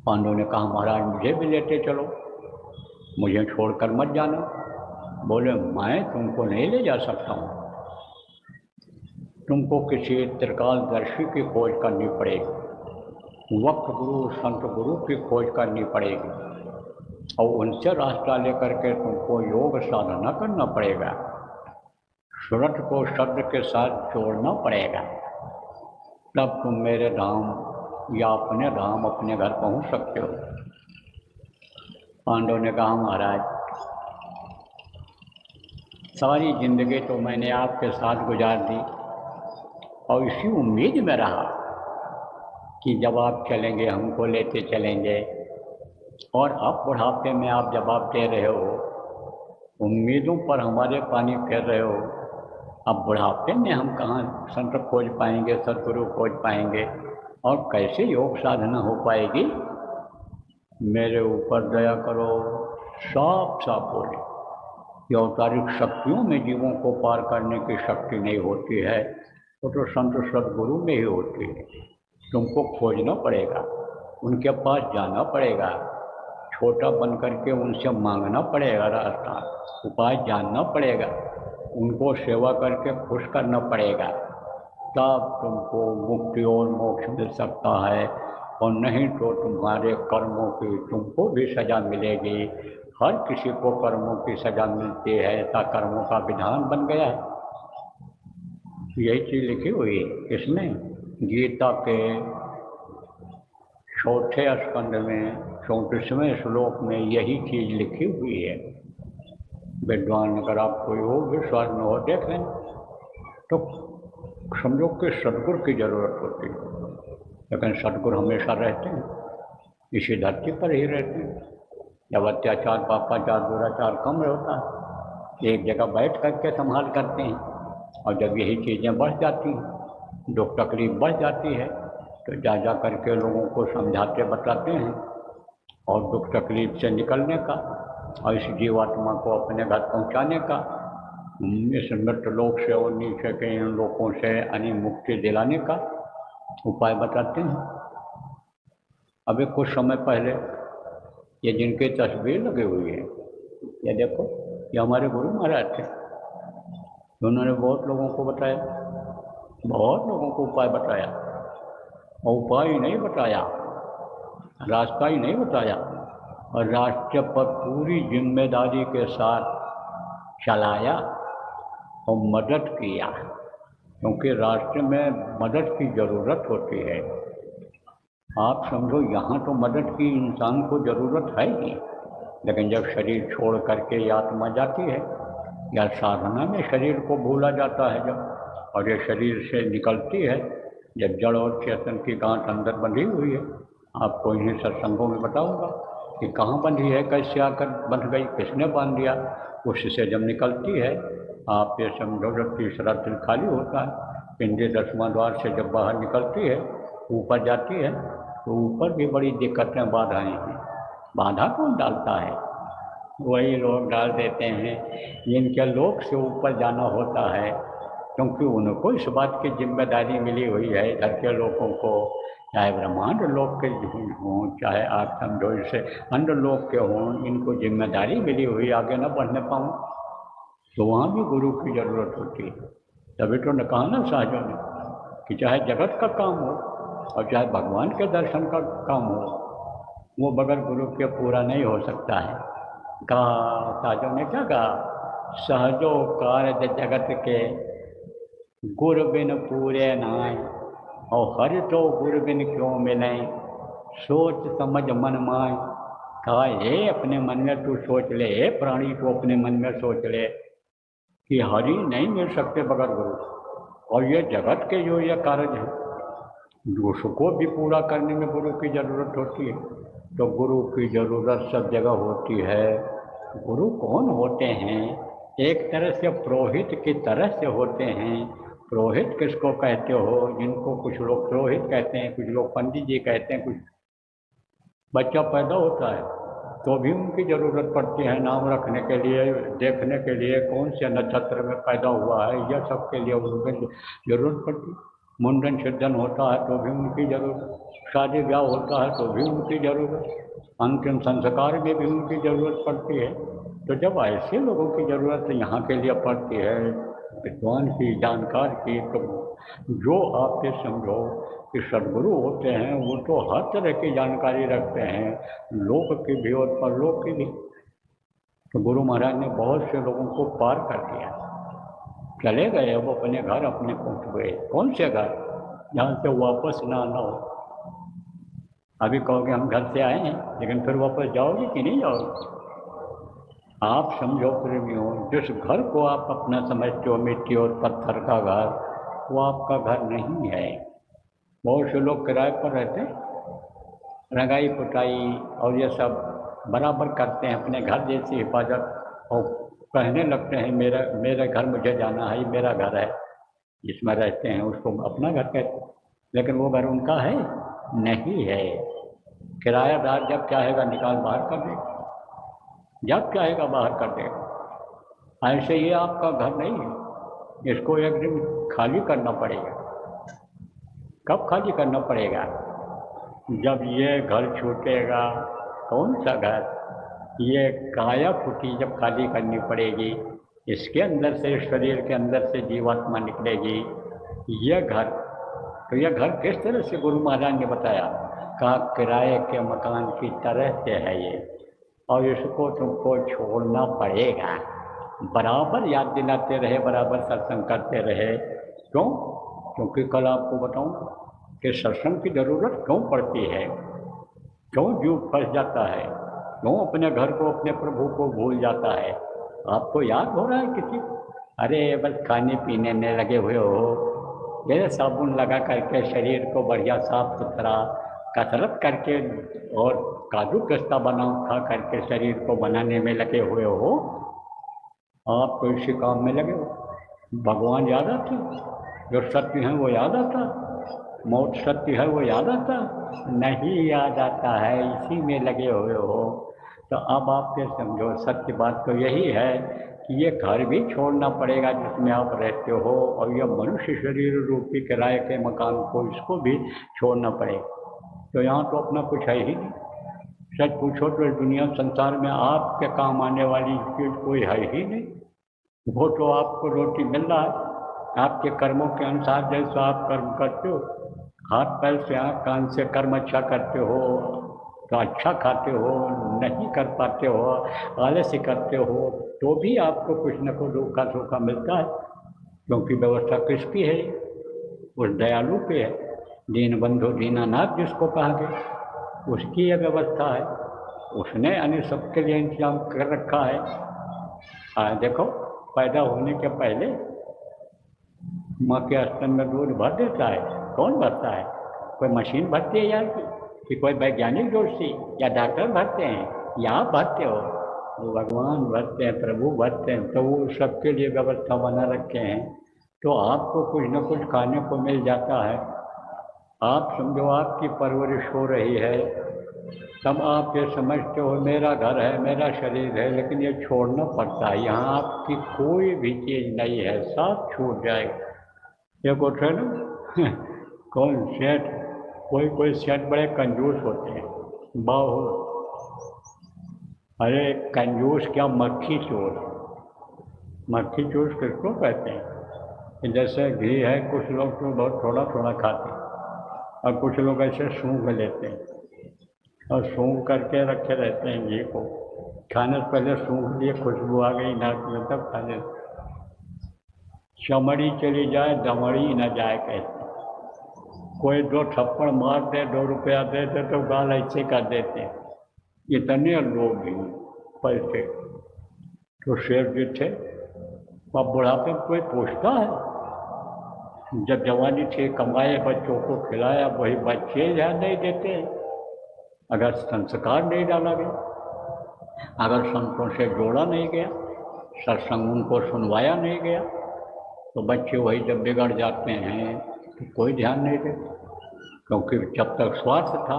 पांडव ने कहा महाराज मुझे भी लेते चलो, मुझे छोड़कर मत जाना। बोले मैं तुमको नहीं ले जा सकता हूँ, तुमको किसी त्रिकालदर्शी की खोज करनी पड़ेगी, वक्त गुरु, संत गुरु की खोज करनी पड़ेगी, और उनसे रास्ता लेकर के तुमको योग साधना करना पड़ेगा, सूरत को शब्द के साथ जोड़ना पड़ेगा, तब तुम मेरे धाम या अपने धाम, अपने घर पहुंच सकते हो। पांडव ने कहा महाराज सारी जिंदगी तो मैंने आपके साथ गुजार दी और इसी उम्मीद में रहा कि जब आप चलेंगे हमको लेते चलेंगे, और अब बुढ़ापे में आप जवाब दे रहे हो, उम्मीदों पर हमारे पानी फेर रहे हो। अब बुढ़ापे में हम कहाँ संत खोज पाएंगे, सदगुरु खोज पाएंगे, और कैसे योग साधना हो पाएगी? मेरे ऊपर दया करो। साफ साफ बोले, कि औतारिक शक्तियों में जीवों को पार करने की शक्ति नहीं होती है, वो तो संत सदगुरु में ही होती है। तुमको खोजना पड़ेगा, उनके पास जाना पड़ेगा, छोटा बन करके उनसे मांगना पड़ेगा रास्ता, उपाय जानना पड़ेगा, उनको सेवा करके खुश करना पड़ेगा, तब तुमको मुक्ति और मोक्ष मिल सकता है। और नहीं तो तुम्हारे कर्मों की तुमको भी सजा मिलेगी। हर किसी को कर्मों की सजा मिलती है, ऐसा कर्मों का विधान बन गया है। यही चीज़ लिखी हुई है इसमें, गीता के 4ठे स्कंद में 34वें श्लोक में यही चीज़ लिखी हुई है। विद्वान अगर आप कोई हो, विश्वास में हो, देख लें तो समझो कि सदगुरु की ज़रूरत होती है। लेकिन सदगुरु हमेशा रहते हैं, इसी धरती पर ही रहते हैं। जब अत्याचार पापाचार दुराचार कम होता है, एक जगह बैठ करके संभाल करते हैं, और जब यही चीज़ें बढ़ जाती हैं, दुख तकलीफ बढ़ जाती है, तो जा करके लोगों को समझाते बताते हैं और दुख तकलीफ से निकलने का और इस जीवात्मा को अपने घर पहुंचाने का, इस मृत लोक से और नीचे के इन लोगों से यानी मुक्ति दिलाने का उपाय बताते हैं। अभी कुछ समय पहले ये जिनकी तस्वीर लगी हुई है, ये देखो, ये हमारे गुरु महाराज थे। उन्होंने बहुत लोगों को बताया, बहुत लोगों को उपाय बताया, और उपाय ही नहीं बताया, रास्ता ही नहीं बताया, और रास्ते पर पूरी जिम्मेदारी के साथ चलाया और मदद किया, क्योंकि रास्ते में मदद की ज़रूरत होती है। आप समझो, यहाँ तो मदद की इंसान को ज़रूरत है ही, लेकिन जब शरीर छोड़ करके आत्मा जाती है या साधना में शरीर को भूला जाता है जब, और ये शरीर से निकलती है, जब जड़ और चेतन की गांठ अंदर बंधी हुई है, आपको इन्हीं सत्संगों में बताऊंगा कि कहाँ बंधी है, कैसे आकर बंध गई, किसने बांध दिया। उससे जब निकलती है, आप ये समझो जब तीसरा दिल खाली होता है, पिंडी 10वां द्वार से जब बाहर निकलती है, ऊपर जाती है, तो ऊपर भी बड़ी दिक्कतें बाधाएँ हैं। बाधा कौन डालता है? वही लोग डाल देते हैं जिनके लोक से ऊपर जाना होता है, क्योंकि उनको इस बात की जिम्मेदारी मिली हुई है। इधर के लोगों को, चाहे ब्रह्मांड लोक के हों, चाहे आप समझो इसे अंड लोक के हों, इनको जिम्मेदारी मिली हुई, आगे न बढ़ने पाऊँ, तो वहाँ भी गुरु की ज़रूरत होती है। तभी तो न कहा ना साहजों ने कि चाहे जगत का काम हो और चाहे भगवान के दर्शन का काम हो, वो बगैर गुरु के पूरा नहीं हो सकता है। कहा साहजों ने, क्या कहा, सहजो कार्य जगत के गुर बिन पूरे नाय, और हर तो गुर बिन क्यों मिले, सोच समझ मन माय। कहा, ये अपने मन में तू सोच ले, हे प्राणी तू अपने मन में सोच ले कि हरि नहीं मिल सकते बगैर गुरु, और ये जगत के जो ये कार्य है, उसको भी पूरा करने में गुरु की ज़रूरत होती है। तो गुरु की ज़रूरत सब जगह होती है। गुरु कौन होते हैं? एक तरह से पुरोहित की तरह से होते हैं। पुरोहित किसको कहते हो? जिनको कुछ लोग पुरोहित कहते हैं, कुछ लोग पंडित जी कहते हैं। कुछ बच्चा पैदा होता है तो भी उनकी ज़रूरत पड़ती है नाम रखने के लिए, देखने के लिए कौन से नक्षत्र में पैदा हुआ है, यह सब के लिए उनकी ज़रूरत पड़ती है। मुंडन सिद्धन होता है तो भी उनकी ज़रूरत, शादी ब्याह होता है तो भी उनकी ज़रूरत, अंतिम संस्कार में भी उनकी ज़रूरत पड़ती है। तो जब ऐसे लोगों की ज़रूरत यहाँ के लिए पड़ती है, विद्वान की, जानकार की, तो जो आप ये समझो कि सदगुरु होते हैं, वो तो हर तरह की जानकारी रखते हैं, लोक की भी और परलोक की भी। तो गुरु महाराज ने बहुत से लोगों को पार कर दिया, चले गए, अब अपने घर अपने पहुँच गए। कौन से घर? जहाँ से वापस ना आना हो। अभी कहोगे हम घर से आए हैं, लेकिन फिर वापस जाओगे कि नहीं जाओगे? आप समझो प्रेमियों, जिस घर को आप अपना समझते हो मिट्टी और पत्थर का घर, वो आपका घर नहीं है। बहुत से लोग किराए पर रहते हैं, रंगाई पुताई और ये सब बराबर करते हैं, अपने घर जैसी हिफाजत, और कहने लगते हैं मेरे घर मुझे जाना है, मेरा घर है, जिसमें रहते हैं उसको अपना घर कहते हैं। लेकिन वो घर उनका है नहीं है। किरायादार जब चाहेगा निकाल बाहर कर देगा, जब चाहेगा बाहर कर देगा। ऐसे ये आपका घर नहीं है, इसको एक दिन खाली करना पड़ेगा। कब खाली करना पड़ेगा? जब ये घर छूटेगा। कौन सा घर? ये काया फूटी जब खाली करनी पड़ेगी, इसके अंदर से, शरीर के अंदर से जीवात्मा निकलेगी। यह घर, तो यह घर किस तरह से गुरु महाराज ने बताया, कहा किराए के मकान की तरह से है ये, और इसको तुमको छोड़ना पड़ेगा। बराबर याद दिलाते रहे, बराबर सत्संग करते रहे। क्यों? क्योंकि कल आपको बताऊं कि सत्संग की ज़रूरत क्यों पड़ती है, क्यों जीव फंस जाता है, क्यों अपने घर को, अपने प्रभु को भूल जाता है। आपको याद हो रहा है किसी? अरे बस खाने पीने में लगे हुए हो, ये साबुन लगा करके शरीर को बढ़िया साफ सुथरा कसरत करके और काजू पिस्ता खा करके शरीर को बनाने में लगे हुए हो। आप तो इसी काम में लगे हो। भगवान याद आते, जो सत्य है वो याद आता, मौत सत्य है वो याद आता नहीं, याद आता है, इसी में लगे हुए हो। तो अब आप ये समझो, सत्य बात तो यही है कि ये घर भी छोड़ना पड़ेगा जिसमें आप रहते हो, और यह मनुष्य शरीर रूपी किराए के मकान को, इसको भी छोड़ना पड़ेगा। तो यहाँ तो अपना कुछ है ही नहीं। सच पूछो तो इस दुनिया संसार में आपके काम आने वाली चीज़ कोई है ही नहीं। वो तो आपको रोटी मिल रहा है आपके कर्मों के अनुसार, जैसा आप कर्म करते हो, हाथ पैर से आँख कान से कर्म अच्छा करते हो तो अच्छा खाते हो, नहीं कर पाते हो, आलस्य करते हो, तो भी आपको कुछ न कुछ रूखा सूखा मिलता है। क्योंकि व्यवस्था किसकी है? उस दयालु पे है। दीन बंधु दीनानाथ जिसको कहा गया, उसकी यह व्यवस्था है। उसने यानी सबके लिए इंतजाम कर रखा है। देखो, पैदा होने के पहले माँ के स्तन में दूध भर देता है। कौन भरता है? कोई मशीन भरती है यार कि कोई वैज्ञानिक जोशी या डॉक्टर भरते हैं, या आप भरते हो? वो भगवान भरते हैं, प्रभु भरते हैं। तो वो सबके लिए व्यवस्था बना रखे हैं। तो आपको कुछ न कुछ खाने को मिल जाता है। आप समझो आपकी परवरिश हो रही है, तब आप ये समझते हो मेरा घर है, मेरा शरीर है, लेकिन ये छोड़ना पड़ता है। यहाँ आपकी कोई भी चीज़ नहीं है, सब छूट जाएगा। ये कुछ है ना कौन सेठ, कोई सेठ बड़े कंजूस होते हैं, बहुत। अरे कंजूस क्या, मक्खी चोर। मक्खी चोर किसको कहते हैं? कि जैसे घी है, कुछ लोग तो बहुत थोड़ा थोड़ा खाते हैं, और कुछ लोग ऐसे सूंघ लेते हैं और सूंघ करके रखे रहते हैं घी को। खाने से पहले सूंघ लिए, खुशबू आ गई नाक में, तब खा लेते। चमड़ी चली जाए दमड़ी न जाए कहते। कोई दो थप्पड़ मार दे, 2 रुपया दे दे तो गाल ऐसे कर देते हैं। इतने लोग ही पैसे। तो शेर जी थे। अब बुढ़ापे में कोई पूछता है? जब जवानी थी कमाए, बच्चों को खिलाया, वही बच्चे ध्यान नहीं देते। अगर संस्कार नहीं डाला गया, अगर संतों से जोड़ा नहीं गया, सत्संग उनको सुनवाया नहीं गया, तो बच्चे वही जब बिगड़ जाते हैं तो कोई ध्यान नहीं देता। क्योंकि जब तक स्वार्थ था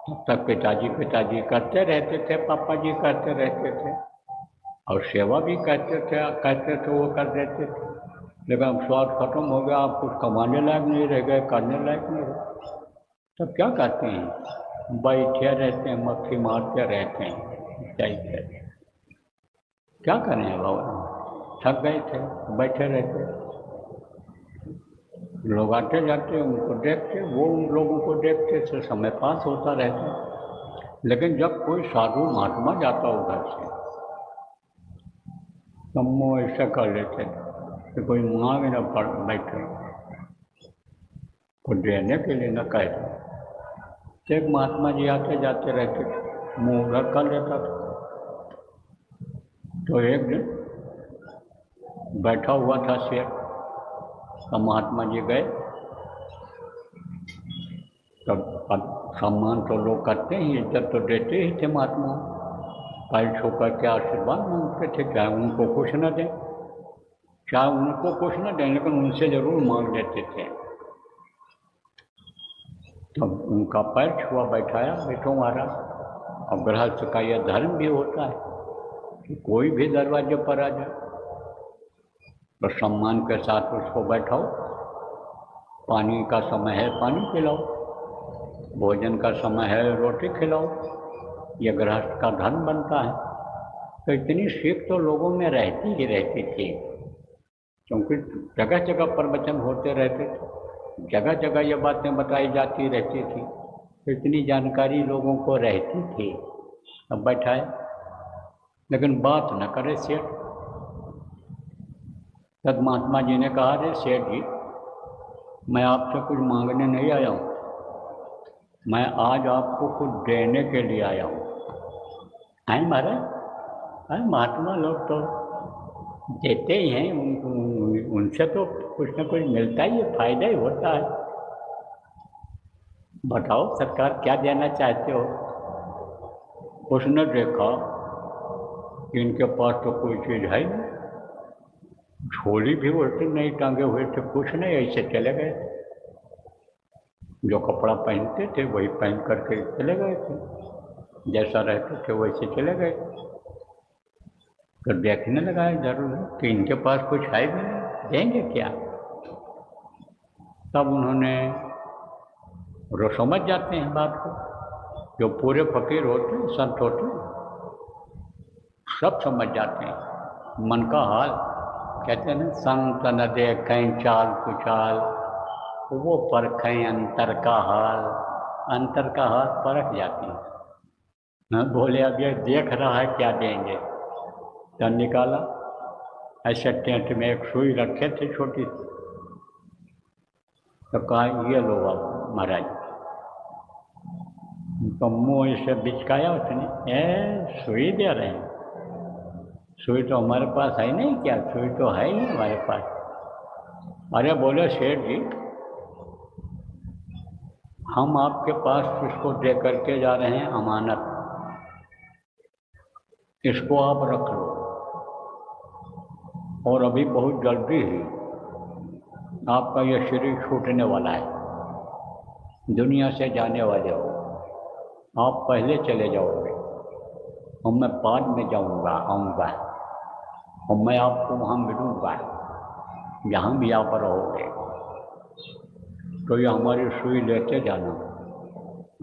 तब तक पिताजी करते रहते थे, पापा जी करते रहते थे, और सेवा भी कहते थे वो कर देते थे। लेकिन अब स्वार्थ खत्म हो गया, आप कुछ कमाने लायक नहीं रह गए, करने लायक नहीं रहे, तब क्या कहते हैं? बैठे रहते हैं, मक्खी मारते रहते हैं। क्या करें बाबा, थक गए थे, बैठे रहते। लोग आते जाते उनको देखते, वो उन लोगों को देखते थे, समय पास होता रहता। लेकिन जब कोई साधु महात्मा जाता उधर से, तब वो ऐसा कर लेते कि कोई मांग न पड़ बैठे, को देने के लिए न कहते। एक महात्मा जी आते जाते रहते थे, मुँह उधर कर लेता था। तो एक दिन बैठा हुआ था शेर, तो महात्मा जी गए। तब सम्मान तो लोग करते ही, इज्जत तो देते ही थे महात्मा, पैर छू करके आशीर्वाद मांगते थे, चाहे उनको कुछ न दें, लेकिन उनसे जरूर मांग लेते थे। तब उनका पैर छुआ, बैठाया, बैठो महाराज। और गृहस्थ का यह धर्म भी होता है कि कोई भी दरवाजे पर आ जाए तो सम्मान के साथ उसको बैठाओ, पानी का समय है पानी पिलाओ, भोजन का समय है रोटी खिलाओ। ये गृहस्थ का धर्म बनता है। तो इतनी सीख तो लोगों में रहती ही रहती थी, क्योंकि जगह जगह प्रवचन होते रहते थे, जगह जगह ये बातें बताई जाती रहती थी, तो इतनी जानकारी लोगों को रहती थी। अब बैठाए, लेकिन बात न करे सेठ। तब महात्मा जी ने कहा, अरे सेठ जी, मैं आपसे कुछ मांगने नहीं आया हूँ, मैं आज आपको कुछ देने के लिए आया हूँ। हैं महाराज? महात्मा लोग तो देते ही हैं, उनसे तो कुछ न कुछ मिलता ही है, फायदा ही होता है। बताओ सरकार क्या देना चाहते हो? उसने देखा कि इनके पास तो कोई चीज़ है नहीं, झोली भी उल्टी नहीं टांगे हुए थे, कुछ नहीं, ऐसे चले गए। जो कपड़ा पहनते थे वही पहन करके चले गए थे, जैसा रहते थे वैसे चले गए। तो देखने लगा जरूर कि इनके पास कुछ है भी नहीं, देंगे क्या? तब उन्होंने, वो समझ जाते हैं बात को, जो पूरे फकीर होते संत होते सब समझ जाते हैं मन का हाल। कहते हैं ना, संत न देखें चाल कुचाल, वो परखें अंतर का हाल। अंतर का हाल परख जाती है ना। बोले अब ये देख रहा है क्या देंगे, तो निकाला ऐसे टेंट में एक सुई रखे थे छोटी सी, तो कहा ये लो आप महाराज। तो मुँह से बिचकाया उसने, सुई दे रहे हैं? सुई तो हमारे पास है नहीं क्या? सुई तो है ही हमारे पास। अरे बोले सेठ जी, हम आपके पास इसको दे करके जा रहे हैं अमानत, इसको आप रख लो, और अभी बहुत जल्दी ही आपका यह शरीर छूटने वाला है, दुनिया से जाने वाले हो, आप पहले चले जाओगे और मैं बाद में आऊँगा, और मैं आपको वहाँ मिलूँगा जहाँ भी आप रहोगे। तो ये हमारी सुई लेते जाना,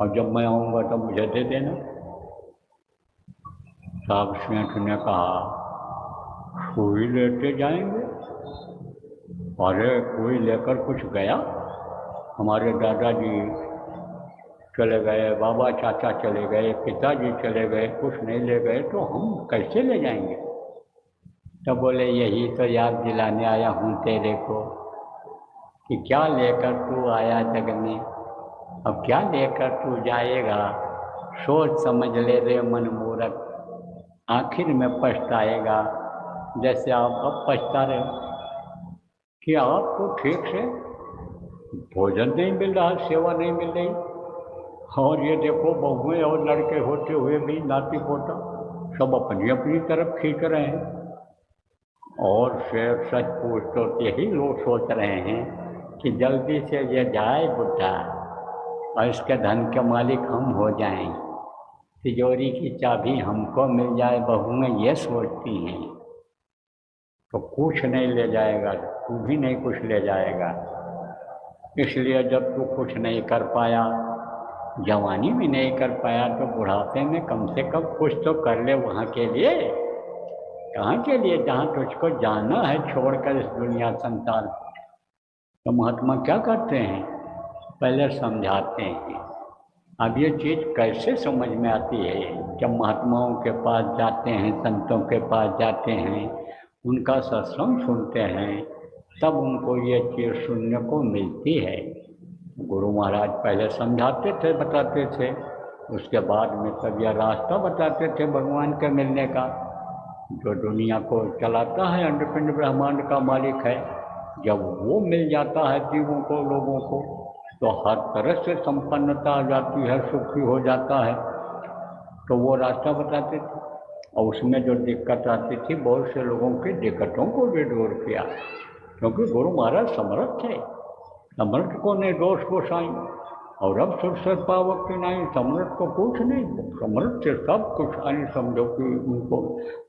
और जब मैं आऊँगा तो मुझे दे देना। साहब सेठ ने कहा, सुई लेते जाएंगे? अरे कोई लेकर कुछ गया? हमारे दादाजी चले गए, बाबा चाचा चले गए, पिताजी चले गए, कुछ नहीं ले गए, तो हम कैसे ले जाएंगे? तो बोले, यही तो याद दिलाने आया हूँ तेरे को कि क्या लेकर तू आया जग में, अब क्या लेकर तू जाएगा। सोच समझ ले रे मन मूरख, आखिर में पछताएगा। जैसे आप अब पछता रहे हो कि आपको ठीक से भोजन नहीं मिल रहा, सेवा नहीं मिल रही, और ये देखो बहुएं और लड़के होते हुए भी नाती पोता सब अपनी अपनी तरफ खींच रहे हैं। और फिर सच पूछ तो यही लोग सोच रहे हैं कि जल्दी से ये जाए बुढ़ा और इसके धन के मालिक हम हो जाएं, तिजोरी की चाबी हमको मिल जाए, बहुएं ये सोचती हैं। तो कुछ नहीं ले जाएगा, तू भी नहीं कुछ ले जाएगा। इसलिए जब तू कुछ नहीं कर पाया, जवानी भी नहीं कर पाया, तो बुढ़ापे में कम से कम कुछ तो कर ले वहाँ के लिए। कहाँ के लिए? जहाँ तुझको जाना है छोड़कर इस दुनिया संसार। तो महात्मा क्या करते हैं? पहले समझाते हैं। अब ये चीज़ कैसे समझ में आती है? जब महात्माओं के पास जाते हैं, संतों के पास जाते हैं, उनका सत्संग सुनते हैं, तब उनको ये चीज़ सुनने को मिलती है। गुरु महाराज पहले समझाते थे, बताते थे, उसके बाद में तब यह रास्ता बताते थे भगवान के मिलने का। जो दुनिया को चलाता है, अंडपिंड ब्रह्मांड का मालिक है, जब वो मिल जाता है जीवों को, लोगों को, तो हर तरह से संपन्नता आ जाती है, सुखी हो जाता है। तो वो रास्ता बताते थे, और उसमें जो दिक्कत आती थी, बहुत से लोगों की दिक्कतों को भी दूर किया, क्योंकि गुरु महाराज समर्थ थे। समर्थ को नहीं दोष को साई, और अब सुरसर पावक के नहीं, समृद्ध को कुछ नहीं, समृद्ध से सब कुछ आने, समझो कि उनको,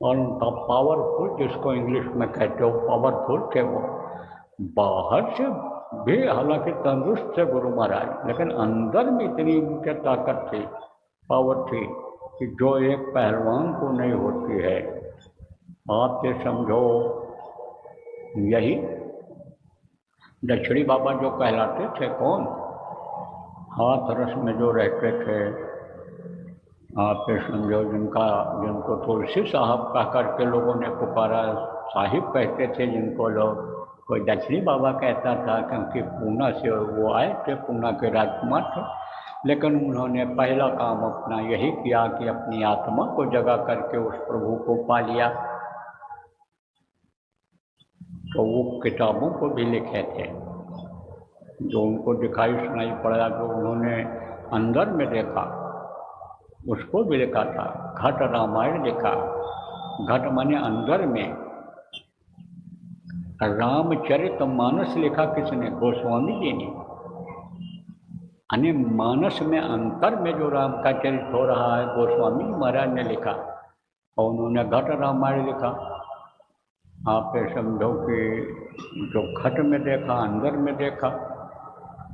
और उनका पावरफुल, जिसको इंग्लिश में कहते हो पावरफुल थे वो, बाहर से भी हालांकि तंदुरुस्त थे गुरु महाराज, लेकिन अंदर में इतनी उनके ताकत थी, पावर थी कि जो एक पहलवान को नहीं होती है। आप ये समझो, यही दक्षिणी बाबा जो कहलाते थे, कौन, हाथरस में जो रहते थे, आप ये समझो, जिनको तुलसी साहब कह करके लोगों ने पुकारा, साहिब कहते थे जिनको लोग, कोई दक्षिणी बाबा कहता था, क्योंकि पूना से वो आए थे, पूना के राजकुमार थे, लेकिन उन्होंने पहला काम अपना यही किया कि अपनी आत्मा को जगा करके उस प्रभु को पा लिया। तो वो किताबों को भी लिखे थे, जो उनको दिखाई सुनाई पड़ा, जो उन्होंने अंदर में देखा, उसको भी लिखा था। घट रामायण लिखा, घट माने अंदर में। रामचरितमानस लिखा किसने, गोस्वामी जी ने, यानी मानस में अंतर में जो राम का चरित्र हो रहा है, गोस्वामी महाराज ने लिखा, और उन्होंने घट रामायण लिखा। आप ये समझो कि जो घट में देखा, अंदर में देखा,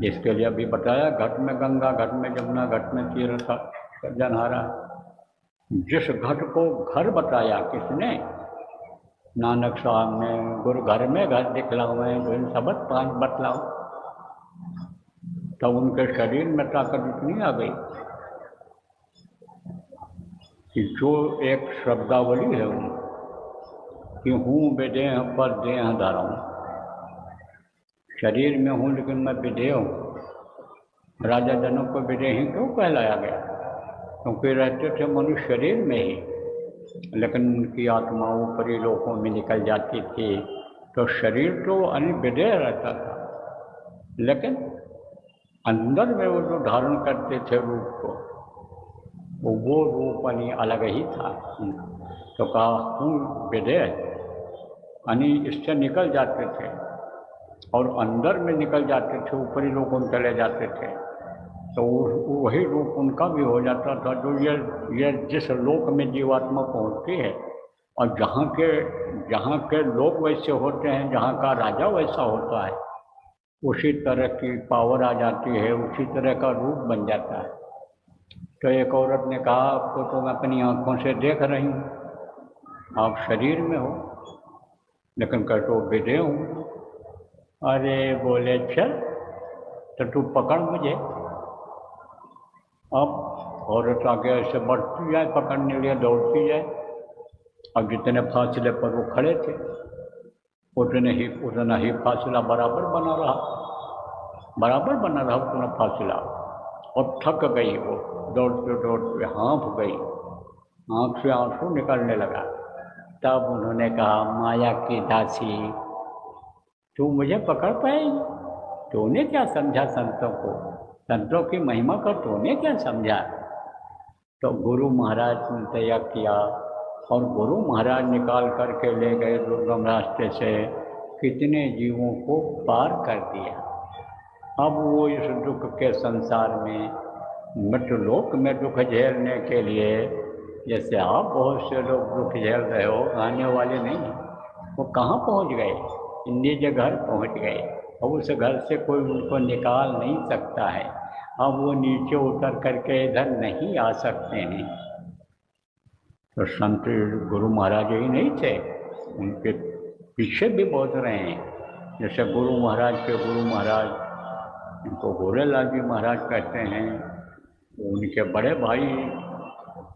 इसके लिए अभी बताया, घट में गंगा, घट में जमुना, घट में तीर्थ जनहारा। जिस घट को घर बताया किसने, नानक साहब ने, गुरु घर में घर दिखलाओ है, जो इन सबक पांच बतलाओ, तब उनके शरीर में ताकत इतनी आ गई कि जो एक शब्दावली है उन कि हूँ विदेह पर देह धारा हूँ, शरीर में हूँ लेकिन मैं विदेह हूँ। राजा जनों को विदेही क्यों कहलाया गया, क्योंकि रहते थे मनुष्य शरीर में ही, लेकिन उनकी आत्मा ऊपरी लोकों में निकल जाती थी, तो शरीर तो अनिविदेह रहता था, लेकिन अंदर में वो जो धारण करते थे रूप को, वो रूप यानी अलग ही था। तो कहा हूँ विदेह, यानी इससे निकल जाते थे और अंदर में निकल जाते थे, ऊपरी लोकों में चले जाते थे, तो वही रूप उनका भी हो जाता था। जो ये जिस लोक में जीवात्मा पहुँचती है, और जहाँ के लोग वैसे होते हैं, जहाँ का राजा वैसा होता है, उसी तरह की पावर आ जाती है, उसी तरह का रूप बन जाता है। तो एक औरत ने कहा, आपको तो मैं अपनी आँखों से देख रही हूँ, आप शरीर में हो, लेकिन कह तो विदेह हूँ। अरे बोले चल, तो तू पकड़ मुझे। अब औरत आगे ऐसे बढ़ती जाए, पकड़ने लिए दौड़ती जाए। अब जितने फासले पर वो खड़े थे, उतना ही फासला बराबर बना रहा उतना फासला, और थक गई वो, दौड़ते दौड़ते हाँफ गई, आँख से आंसू निकलने लगा। तब उन्होंने कहा, माया की दासी, तू मुझे पकड़ पाएगी? तूने क्या समझा संतों को, संतों की महिमा का तूने क्या समझा? तो गुरु महाराज ने तैयार किया, और गुरु महाराज निकाल करके ले गए दुर्गम रास्ते से, कितने जीवों को पार कर दिया। अब वो इस दुख के संसार में, मृत्युलोक में दुख झेलने के लिए, जैसे आप बहुत से लोग दुख झेल रहे हो, आने वाले नहीं, वो कहाँ पहुँच गए, निज घर पहुँच गए, और उस घर से कोई उनको निकाल नहीं सकता है। अब वो नीचे उतर करके इधर नहीं आ सकते हैं। तो संत गुरु महाराज ही नहीं थे, उनके पीछे भी बहुत रहे हैं। जैसे गुरु महाराज, इनको गोरेलाल जी महाराज कहते हैं, उनके बड़े भाई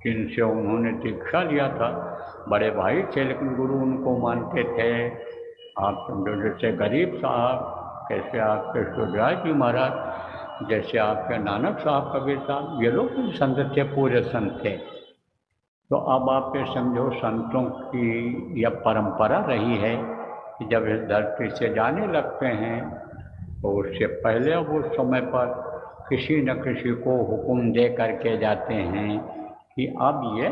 जिनसे उन्होंने दीक्षा लिया था, बड़े भाई थे, लेकिन गुरु उनको मानते थे। आप समझो, जैसे गरीब साहब, कैसे आपके सूर्यराज जी महाराज, जैसे आपके नानक साहब, कबीर साहब, ये लोग भी संत थे, पूरे संत थे। तो अब आप ये समझो, संतों की यह परंपरा रही है कि जब इस धरती से जाने लगते हैं, तो उससे पहले वो समय पर किसी न किसी को हुक्म दे करके जाते हैं कि अब ये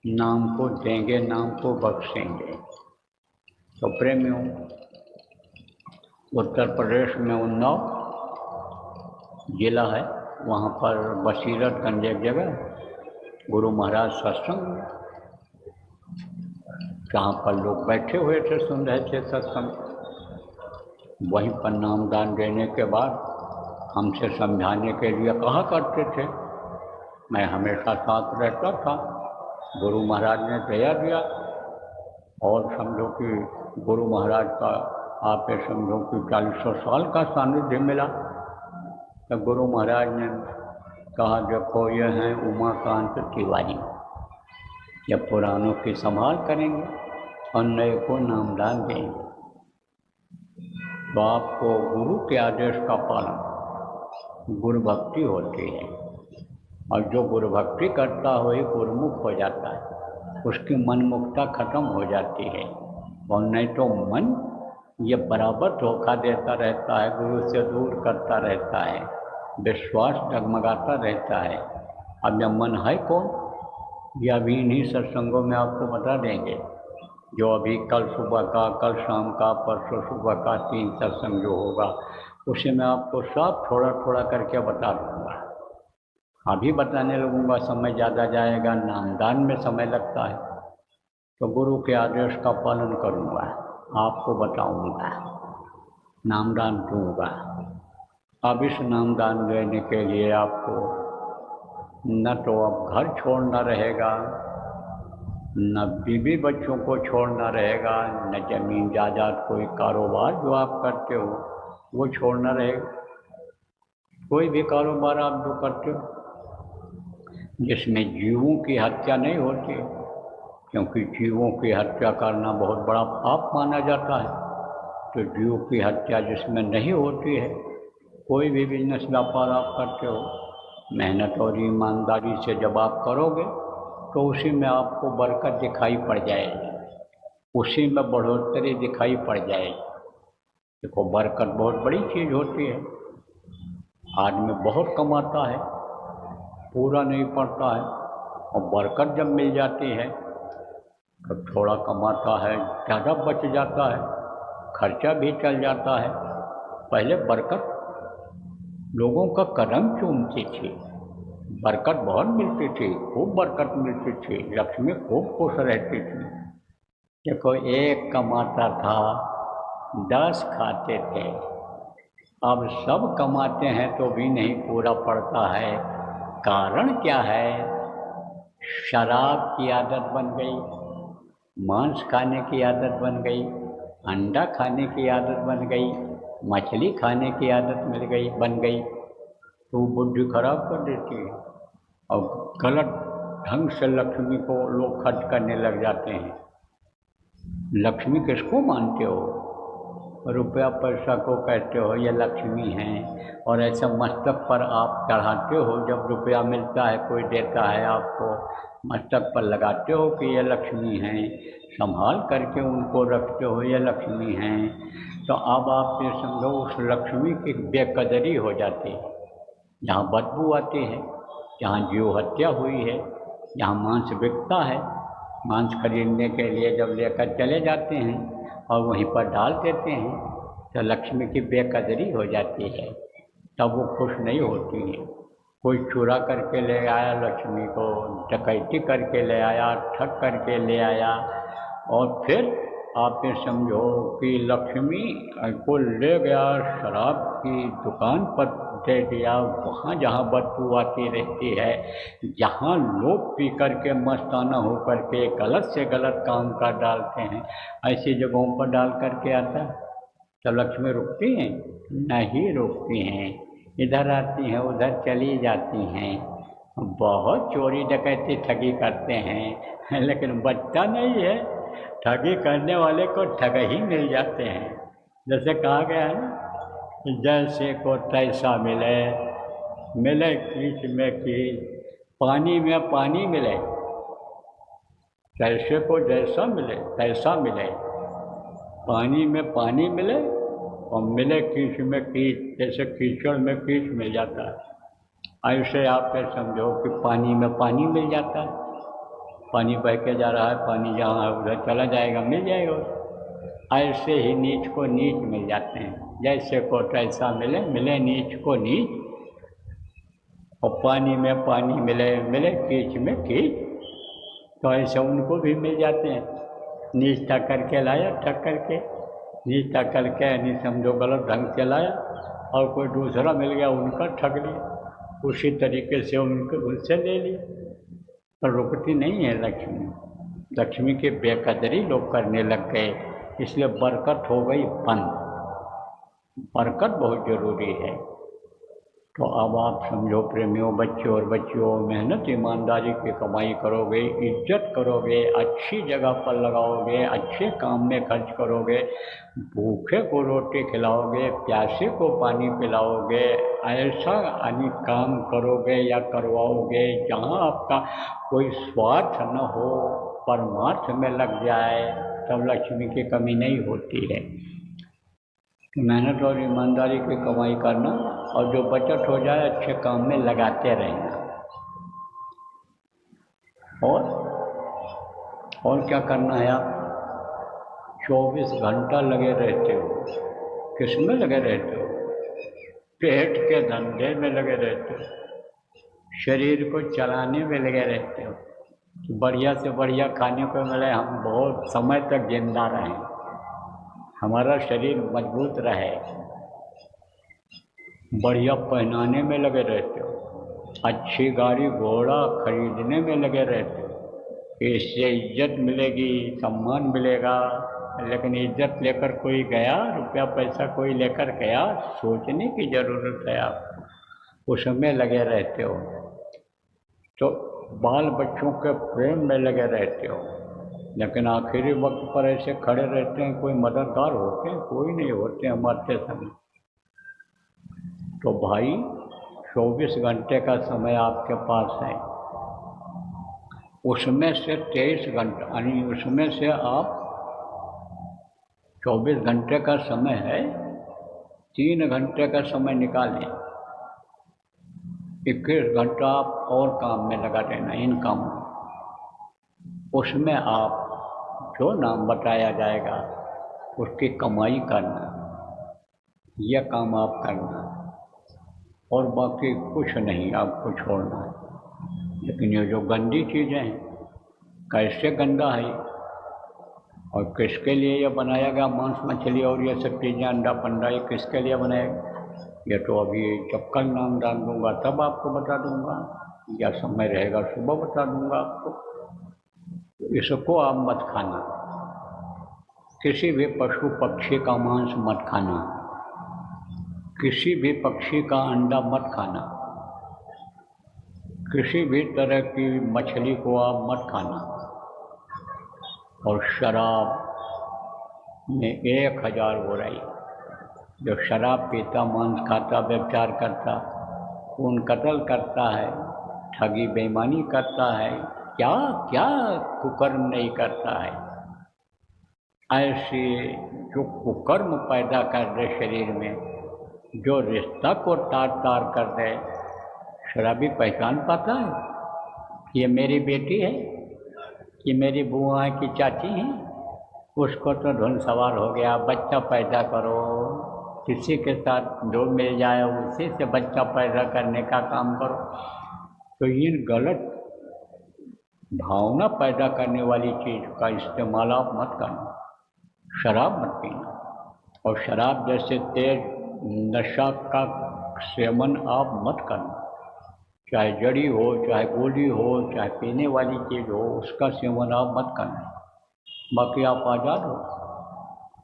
नाम को देंगे, नाम को बख्शेंगे। तो प्रेमियों, उत्तर प्रदेश में उन्नाव जिला है, वहाँ पर बसीरतगंज एक जगह गुरु महाराज सत्संग, जहाँ पर लोग बैठे हुए थे, सुन रहे थे सत्संग। वहीं पर नामदान देने के बाद हमसे समझाने के लिए कहा करते थे। मैं हमेशा साथ रहता था। गुरु महाराज ने दया दिया और समझो कि गुरु महाराज का आप ये समझो कि 40 साल का सानिध्य मिला। तो गुरु महाराज ने कहा, देखो ये हैं उमाकांत तिवारी, ये पुरानों की संभाल करेंगे और नए को नामदान देंगे। तो आपको गुरु के आदेश का पालन, गुरु भक्ति होती है, और जो गुरु भक्ति करता हो ही गुरुमुख हो जाता है, उसकी मनमुखता खत्म हो जाती है। और नहीं तो मन ये बराबर धोखा देता रहता है, गुरु से दूर करता रहता है, विश्वास डगमगाता रहता है। अब यह मन है कौन, ये अभी इन्हीं सत्संगों में आपको बता देंगे, जो अभी कल सुबह का, कल शाम का, परसों सुबह का 3 सत्संग जो होगा, उसे मैं आपको सब थोड़ा थोड़ा करके बता दूँगा। अभी बताने लगूँगा समय ज़्यादा जाएगा, नामदान में समय लगता है। तो गुरु के आदेश का पालन करूँगा, आपको बताऊँगा, नामदान दूँगा। अब इस नामदान देने के लिए आपको न तो अब घर छोड़ना रहेगा, न बीवी बच्चों को छोड़ना रहेगा, न जमीन जायदाद कोई कारोबार जो आप करते हो वो छोड़ना रहेगा। कोई भी कारोबार आप जो करते हो जिसमें जीवों की हत्या नहीं होती, क्योंकि जीवों की हत्या करना बहुत बड़ा पाप माना जाता है। तो जीव की हत्या जिसमें नहीं होती है, कोई भी बिजनेस व्यापार आप करते हो, मेहनत और ईमानदारी से जब आप करोगे तो उसी में आपको बरकत दिखाई पड़ जाएगी, उसी में बढ़ोतरी दिखाई पड़ जाएगी। देखो, बरकत बहुत बड़ी चीज़ होती है। आदमी बहुत कमाता है, पूरा नहीं पड़ता है, और बरकत जब मिल जाती है तो थोड़ा कमाता है, ज़्यादा बच जाता है, खर्चा भी चल जाता है। पहले बरकत लोगों का कदम चूमती थी, बरकत बहुत मिलती थी, खूब बरकत मिलती थी, लक्ष्मी खूब खुश रहती थी। देखो, एक कमाता था, 10 खाते थे। अब सब कमाते हैं तो भी नहीं पूरा पड़ता है। कारण क्या है? शराब की आदत बन गई, मांस खाने की आदत बन गई, अंडा खाने की आदत बन गई, मछली खाने की आदत बन गई। तो बुद्धि खराब कर देती है और गलत ढंग से लक्ष्मी को लोग खर्च करने लग जाते हैं। लक्ष्मी किसको मानते हो? रुपया पैसा को कहते हो ये लक्ष्मी हैं, और ऐसा मस्तक पर आप चढ़ाते हो। जब रुपया मिलता है, कोई देता है आपको, मस्तक पर लगाते हो कि ये लक्ष्मी हैं, संभाल करके उनको रखते हो, ये लक्ष्मी हैं। तो अब आप ये समझो उस लक्ष्मी की बेकदरी हो जाती है। जहाँ बदबू आती है, जहाँ जीव हत्या हुई है, जहाँ मांस बिकता है, मांस खरीदने के लिए जब लेकर चले जाते हैं और वहीं पर डाल देते हैं, तो लक्ष्मी की बेकदरी हो जाती है, तब वो खुश नहीं होती है। कोई चुरा करके ले आया लक्ष्मी को, डकैती करके ले आया, ठग करके ले आया, और फिर आप ये समझो कि लक्ष्मी को ले गया, शराब की दुकान पर दे दिया, वहाँ जहाँ बदबू आती रहती है, जहाँ लोग पी करके मस्ताना हो करके गलत से गलत काम कर डालते हैं, ऐसी जगहों पर डाल करके आता है, तो लक्ष्मी रुकती हैं? नहीं रुकती हैं, इधर आती हैं, उधर चली जाती हैं। बहुत चोरी डकैती ठगी करते हैं, लेकिन बचता नहीं है। ठगी करने वाले को ठग ही मिल जाते हैं। जैसे कहा गया है ना, जैसे को तैसा मिले, मिले कीच में कीच, पानी में पानी मिले, जैसे को जैसा मिले तैसा मिले, पानी में पानी मिले और मिले कीच में कीच, जैसे कीचड़ में कीच मिल जाता है, ऐसे आप ये समझो कि पानी में पानी मिल जाता है। पानी बह के जा रहा है, पानी जहाँ है उधर चला जाएगा, मिल जाएगा। ऐसे ही नीच को नीच मिल जाते हैं, जैसे को तैसा मिले, मिले नीच को नीच, और पानी में पानी मिले मिले, कीच में कीच, तो ऐसे उनको भी मिल जाते हैं। नीचता करके लाया, ठग करके नीचता करके नहीं समझो गलत ढंग से लाया, और कोई दूसरा मिल गया उनका ठग लिया, उसी तरीके से उनसे ले लिया। पर रुकती नहीं है लक्ष्मी। लक्ष्मी की बेकदरी लोग करने लग गए, इसलिए बरकत हो गई बंद। बरकत बहुत ज़रूरी है। तो अब आप समझो प्रेमियों, बच्चों और बच्चियों, मेहनत ईमानदारी की कमाई करोगे, इज्जत करोगे, अच्छी जगह पर लगाओगे, अच्छे काम में खर्च करोगे, भूखे को रोटी खिलाओगे, प्यासे को पानी पिलाओगे, ऐसा अन्य काम करोगे या करवाओगे जहाँ आपका कोई स्वार्थ न हो, परमार्थ में लग जाए, तब लक्ष्मी की कमी नहीं होती है। मेहनत और ईमानदारी की कमाई करना, और जो बचत हो जाए अच्छे काम में लगाते रहना। और क्या करना है? आप 24 घंटा लगे रहते हो। किस में लगे रहते हो? पेट के धंधे में लगे रहते हो, शरीर को चलाने में लगे रहते हो। बढ़िया से बढ़िया खाने को मिले, हम बहुत समय तक जिंदा रहें, हमारा शरीर मजबूत रहे। बढ़िया पहनाने में लगे रहते हो, अच्छी गाड़ी घोड़ा खरीदने में लगे रहते हो। इससे इज्जत मिलेगी, सम्मान मिलेगा, लेकिन इज्जत लेकर कोई गया, रुपया पैसा कोई लेकर गया, सोचने की ज़रूरत है आपको। उसमें लगे रहते हो। तो बाल बच्चों के प्रेम में लगे रहते हो, लेकिन आखिरी वक्त पर ऐसे खड़े रहते हैं, कोई मददगार होते हैं? कोई नहीं होते हैं मरते समय। तो भाई 24 घंटे का समय आपके पास है, उसमें से 23 घंटा, यानी उसमें से आप 24 घंटे का समय है, 3 घंटे का समय निकालें, 21 घंटा आप और काम में लगा देना, इन कामों। उसमें आप जो नाम बताया जाएगा उसकी कमाई करना, यह काम आप करना, और बाकी कुछ नहीं आपको छोड़ना है। लेकिन ये जो गंदी चीज़ें हैं, कैसे गंदा है और किसके लिए ये बनाया गया, मांस मछली और ये सब चीज़ें, अंडा पंडा, ये किसके लिए बनाएगा? ये तो अभी जब कल नाम डाल दूँगा तब आपको बता दूँगा, या समय रहेगा सुबह बता दूँगा आपको। तो इसको आप मत खाना, किसी भी पशु पक्षी का मांस मत खाना, किसी भी पक्षी का अंडा मत खाना, किसी भी तरह की मछली को आप मत खाना। और शराब में 1000 बुराई। जो शराब पीता, मांस खाता, व्यभिचार करता, खून कत्ल करता है, ठगी बेईमानी करता है, क्या क्या कुकर्म नहीं करता है। ऐसे जो कुकर्म पैदा कर दे शरीर में, जो रिश्ता को तार तार कर दे, शराबी पहचान पाता है ये मेरी बेटी है, ये मेरी बुआ की चाची है। उसको तो धुन सवार हो गया, बच्चा पैदा करो, किसी के साथ जो मिल जाए उसी से बच्चा पैदा करने का काम करो। तो इन गलत भावना पैदा करने वाली चीज़ का इस्तेमाल आप मत करना। शराब मत पीना, और शराब जैसे तेज नशा का सेवन आप मत करना। चाहे जड़ी हो, चाहे गोली हो, चाहे पीने वाली चीज़ हो, उसका सेवन आप मत करना। बाकी आप आज़ाद हो,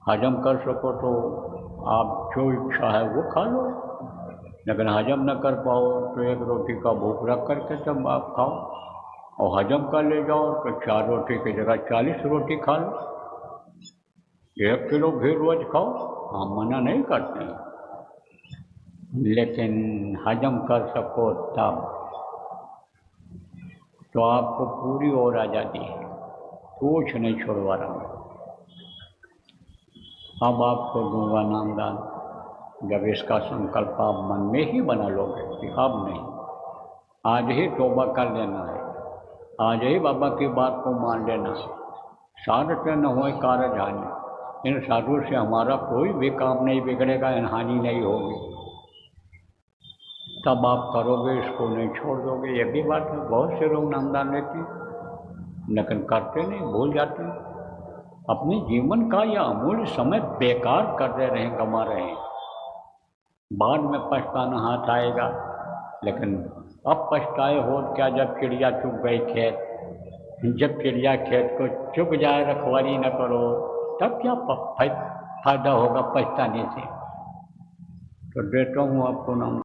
हजम कर सको तो आप जो इच्छा है वो खा लो, लेकिन हजम न कर पाओ तो 1 रोटी का भूख रख करके तब आप खाओ, और हजम कर ले जाओ तो 4 रोटी की जगह 40 रोटी खा लो। 1 किलो घी रोज खाओ, हम मना नहीं करते हैं, लेकिन हजम कर सको तब। तो आपको पूरी और आज़ादी है, कुछ नहीं छोड़वा रहा हूँ। अब आपको दूंगा नामदान, जब इसका संकल्प आप मन में ही बना लोगे कि अब नहीं, आज ही तौबा कर लेना है, आज ही बाबा की बात को मान लेना है। साध से न हो कारज हानि, इन साधु से हमारा कोई भी काम नहीं बिगड़ेगा, इन हानि नहीं होगी। तब आप करोगे, इसको नहीं छोड़ दोगे। ये भी बात है, बहुत से लोग नामदान लेते हैं लेकिन करते नहीं, भूल जाते हैं। अपने जीवन का यह अमूल्य समय बेकार कर दे रहे हैं, गंवा रहे हैं। बाद में पछताना हाथ आएगा, लेकिन अब पछताए हो क्या जब चिड़िया चुग गई खेत। जब चिड़िया खेत को चुग जाए, रखवाली न करो, तब क्या फायदा होगा पछताने से। तो देता हूँ आपको नाम।